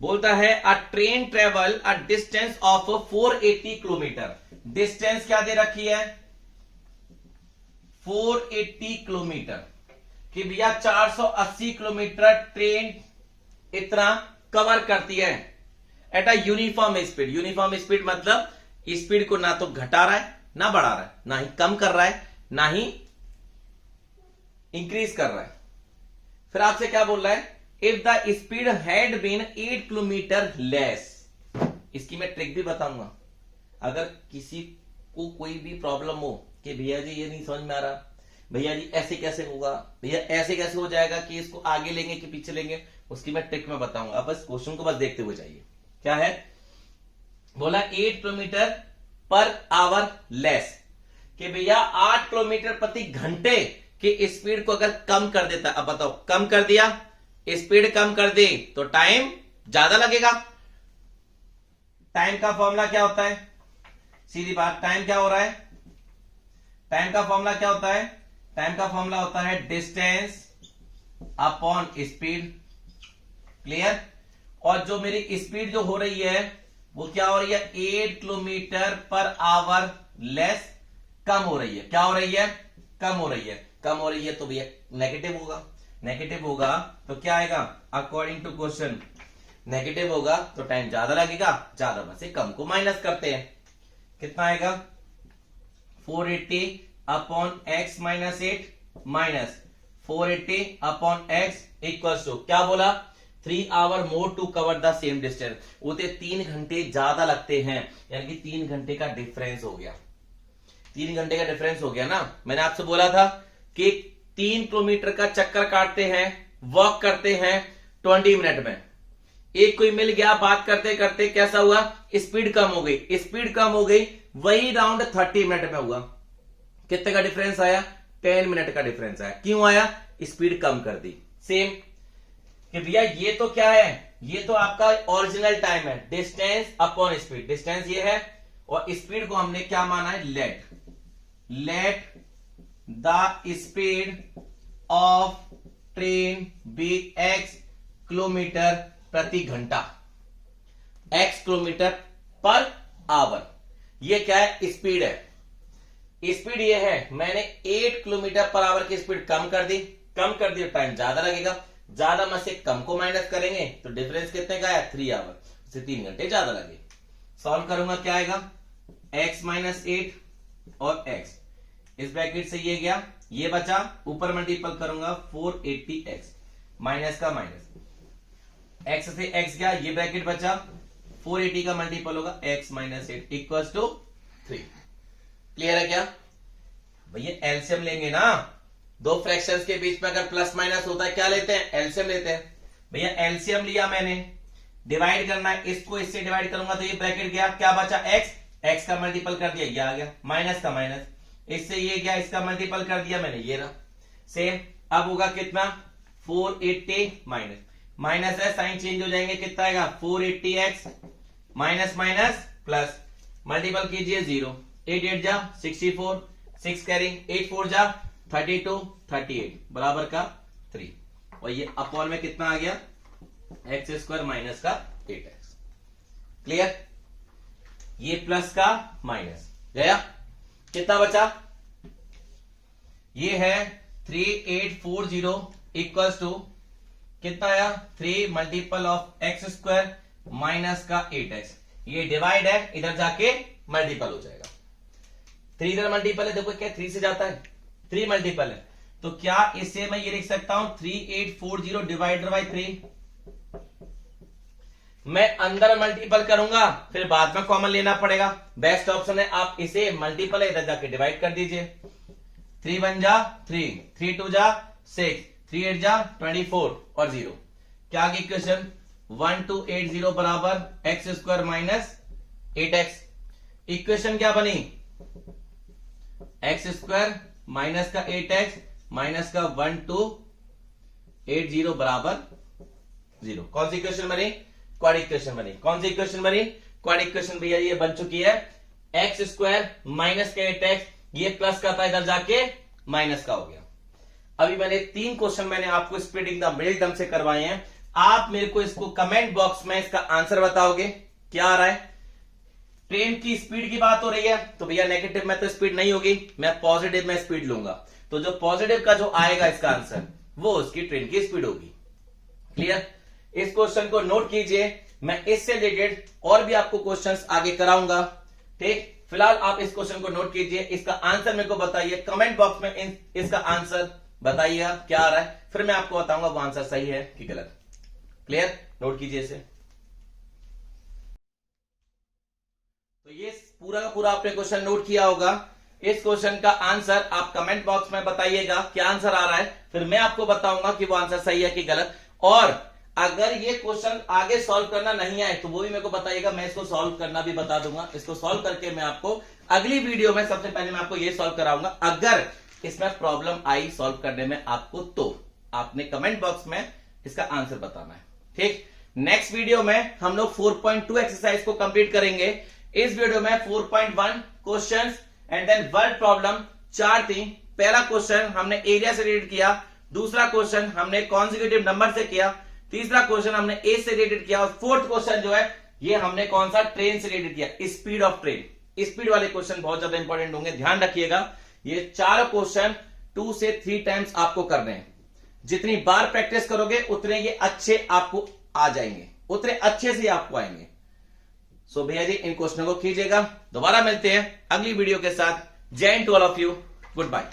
बोलता है अ train travel a distance of 480 kilometre. Distance क्या दे रखी है? 480 किलोमीटर। कि भैया 480 किलोमीटर ट्रेन इतना कवर करती है at a uniform speed. Uniform speed मतलब स्पीड को ना तो घटा रहा है ना बढ़ा रहा है, ना ही कम कर रहा है ना ही इंक्रीज कर रहा है। फिर आपसे क्या बोल रहा है? If the speed had been 8 kilometre less. इसकी मैं ट्रिक भी बताऊंगा। अगर किसी को कोई भी प्रॉब्लम हो कि भैया जी ये नहीं समझ में आ रहा, भैया जी ऐसे कैसे होगा, भैया ऐसे कैसे हो जाएगा, कि इसको आगे लेंगे कि पीछे लेंगे, उसकी मैं ट्रिक में बताऊंगा। अब बस क्वेश्चन को बस देखते हुए जाइए। क्या है? बोला 8 किलोमीटर पर आवर लेस, कि भैया 8 किलोमीटर प्रति घंटे की स्पीड को अगर कम कर देता, अब बताओ, कम कर दिया, स्पीड कम कर दी तो टाइम ज्यादा लगेगा। टाइम का फॉर्मूला क्या होता है? सीधी बात, टाइम क्या हो रहा है? टाइम का फॉर्मूला क्या होता है? टाइम का फॉर्मूला होता है डिस्टेंस अपॉन स्पीड। क्लियर? और जो मेरी स्पीड जो हो रही है वो क्या हो रही है? 8 किलोमीटर पर आवर लेस, कम हो रही है। क्या हो रही है? कम हो रही है। कम हो रही है तो भैया नेगेटिव होगा। नेगेटिव होगा तो क्या आएगा? अकॉर्डिंग टू क्वेश्चन नेगेटिव होगा तो टाइम ज्यादा लगेगा, ज्यादा में से कम को माइनस करते हैं। कितना आएगा? 480 upon x minus 8 minus 480 upon x equal to क्या बोला? 3 hour more to cover the same distance. उसे 3 घंटे ज्यादा लगते हैं, यानी कि 3 घंटे का डिफरेंस हो गया। 3 घंटे का डिफरेंस हो गया ना। मैंने आपसे बोला था कि 3 किलोमीटर का चक्कर काटते हैं, वॉक करते हैं 20 मिनट में। एक कोई मिल गया, बात करते करते कैसा हुआ? स्पीड कम हो गई। स्पीड कम हो गई, वही राउंड 30 मिनट में हुआ। कितने का डिफरेंस आया? 10 मिनट का डिफरेंस आया। क्यों आया? स्पीड कम कर दी। सेम कि भैया ये तो क्या है? ये तो आपका ओरिजिनल टाइम है, डिस्टेंस अपॉन स्पीड। डिस्टेंस ये है और स्पीड को हमने क्या माना है? Let the speed of train be x kilometre प्रति घंटा, x किलोमीटर पर आवर। ये क्या है? स्पीड है। स्पीड ये है, मैंने 8 किलोमीटर पर आवर की स्पीड कम कर दी तो टाइम ज्यादा लगेगा, ज्यादा में से कम को माइनस करेंगे तो डिफरेंस कितने का है? 3 आवर, उसे 3 घंटे ज्यादा लगे। सॉल्व करूंगा, क्या आएगा? x माइनस 8 और x, इस ब्रैकेट से ये गया, ये बचा, ऊपर मल्टीपल करूंगा 480x, माइनस का माइनस, x से x गया, ये ब्रैकेट बचा, 480 का मल्टीपल होगा x minus 8 equal to 3। Clear है क्या भैया? एलसीएम लेंगे ना, दो फ्रैक्शंस के बीच में अगर प्लस माइनस होता है क्या लेते हैं? एलसीएम लेते हैं। भैया एलसीएम लिया मैंने, डिवाइड करना है, इसको इससे डिवाइड करूंगा तो ये ब्रैकेट गया, क्या बचा? x का मल्टीपल कर दिया, ये आ गया, माइनस का माइनस, इससे ये गया, इसका मल्टीपल कर दिया मैंने, ये रहा सेम। अब होगा कितना? 480 माइनस माइनस है, साइन चेंज हो जाएंगे, कितना आएगा? 480x minus minus plus, multiple कीजिए 0, 8 8 जा 64, 6 कैरी, 8 4 जा 32, 38 बराबर का 3, और ये अपॉन में कितना आ गया? एक्स स्क्वायर माइनस का 8x। क्लियर? ये प्लस का माइनस गया, कितना बचा? ये है 3840 इक्वल्स टू कितना आया? 3 multiple of x square minus का 8x। ये डिवाइड है, इधर जाके मल्टीपल हो जाएगा। 3 इधर मल्टीपल है, देखो क्या 3 से जाता है, 3 मल्टीपल है, तो क्या इससे मैं ये लिख सकता हूं 3840 डिवाइडेड बाई 3। मैं अंदर मल्टीपल करूंगा, फिर बाद में कॉमन लेना पड़ेगा, बेस्ट ऑप्शन है आप इसे मल्टीपल है, इधर जाके डिवाइड कर दीजिए। 3 1 जा 3, 3 2 जा 6, 3 8 जा 24 और 0, क्या आगे इक्वेशन? 1280 बराबर x square minus 8x। Equation क्या बनी? एक्स स्क्वायर माइनस का 8x माइनस का 1280 बराबर 0। कौन सी इक्वेशन बनी? क्वाड इक्वेशन बनी। कौन सी इक्वेशन बनी? क्वाड इक्वेशन भैया ये बन चुकी है, एक्स स्क्वायर माइनस का 8x, ये प्लस का था, इधर जाके माइनस का हो गया। अभी मैंने 3 क्वेश्चन मैंने आपको स्प्लिटिंग द मिडिल टर्म से करवाए हैं, आप मेरे को इसको कमेंट बॉक्स में इसका आंसर बताओगे क्या आ रहा है। ट्रेन की स्पीड की बात हो रही है, तो भैया नेगेटिव में तो स्पीड नहीं होगी, मैं पॉजिटिव में स्पीड लूंगा, तो जो पॉजिटिव का जो आएगा इसका आंसर वो उसकी ट्रेन की स्पीड होगी। क्लियर? इस क्वेश्चन को नोट कीजिए, मैं इससे रिलेटेड और भी आपको क्वेश्चंस आगे कराऊंगा। ठीक, फिलहाल आप इस क्वेश्चन को नोट कीजिए, इसका आंसर मेरे को बताइए कमेंट बॉक्स में, इसका आंसर बताइएगा क्या आ रहा है, फिर मैं आपको बताऊंगा वो आंसर सही है कि गलत। क्लियर? नोट कीजिए इसे। तो ये पूरा का पूरा आपने क्वेश्चन नोट किया होगा, इस क्वेश्चन का आंसर आप कमेंट बॉक्स में बताइएगा क्या आंसर आ रहा है, फिर मैं आपको बताऊंगा कि वो आंसर सही है कि गलत। और अगर ये क्वेश्चन आगे सॉल्व करना नहीं आए तो वो भी मेरे को बताइएगा, मैं इसको सॉल्व करना भी बता दूंगा। इसको सॉल्व करके मैं आपको अगली वीडियो में सबसे पहले मैं आपको ये सॉल्व कराऊंगा। अगर इसमें प्रॉब्लम आई सॉल्व करने में आपको, तो आपने कमेंट बॉक्स में इसका आंसर बताना है। ठीक, नेक्स्ट वीडियो में हम लोग 4.2 एक्सरसाइज को कंप्लीट करेंगे। इस वीडियो में 4.1 questions and then word problem 4 थी। पहला क्वेश्चन हमने एरिया से रिलेटेड किया, दूसरा क्वेश्चन हमने कॉन्जिक्यूटिव नंबर से किया, तीसरा क्वेश्चन हमने एज से रिलेटेड किया, और फोर्थ क्वेश्चन जो है ये हमने कौन सा? ट्रेन से रिलेटेड किया, स्पीड ऑफ ट्रेन। स्पीड वाले क्वेश्चन बहुत ज्यादा इंपॉर्टेंट होंगे, ध्यान रखिएगा। ये 4 क्वेश्चन 2 से 3 टाइम्स आपको करने हैं। जितनी बार प्रैक्टिस करोगे उतने ये अच्छे आपको आ जाएंगे, उतने अच्छे से आपको आएंगे। सो भैया जी इन क्वेश्चनों को कीजिएगा। दोबारा मिलते हैं अगली वीडियो के साथ। जय हिंद to all of you, good bye.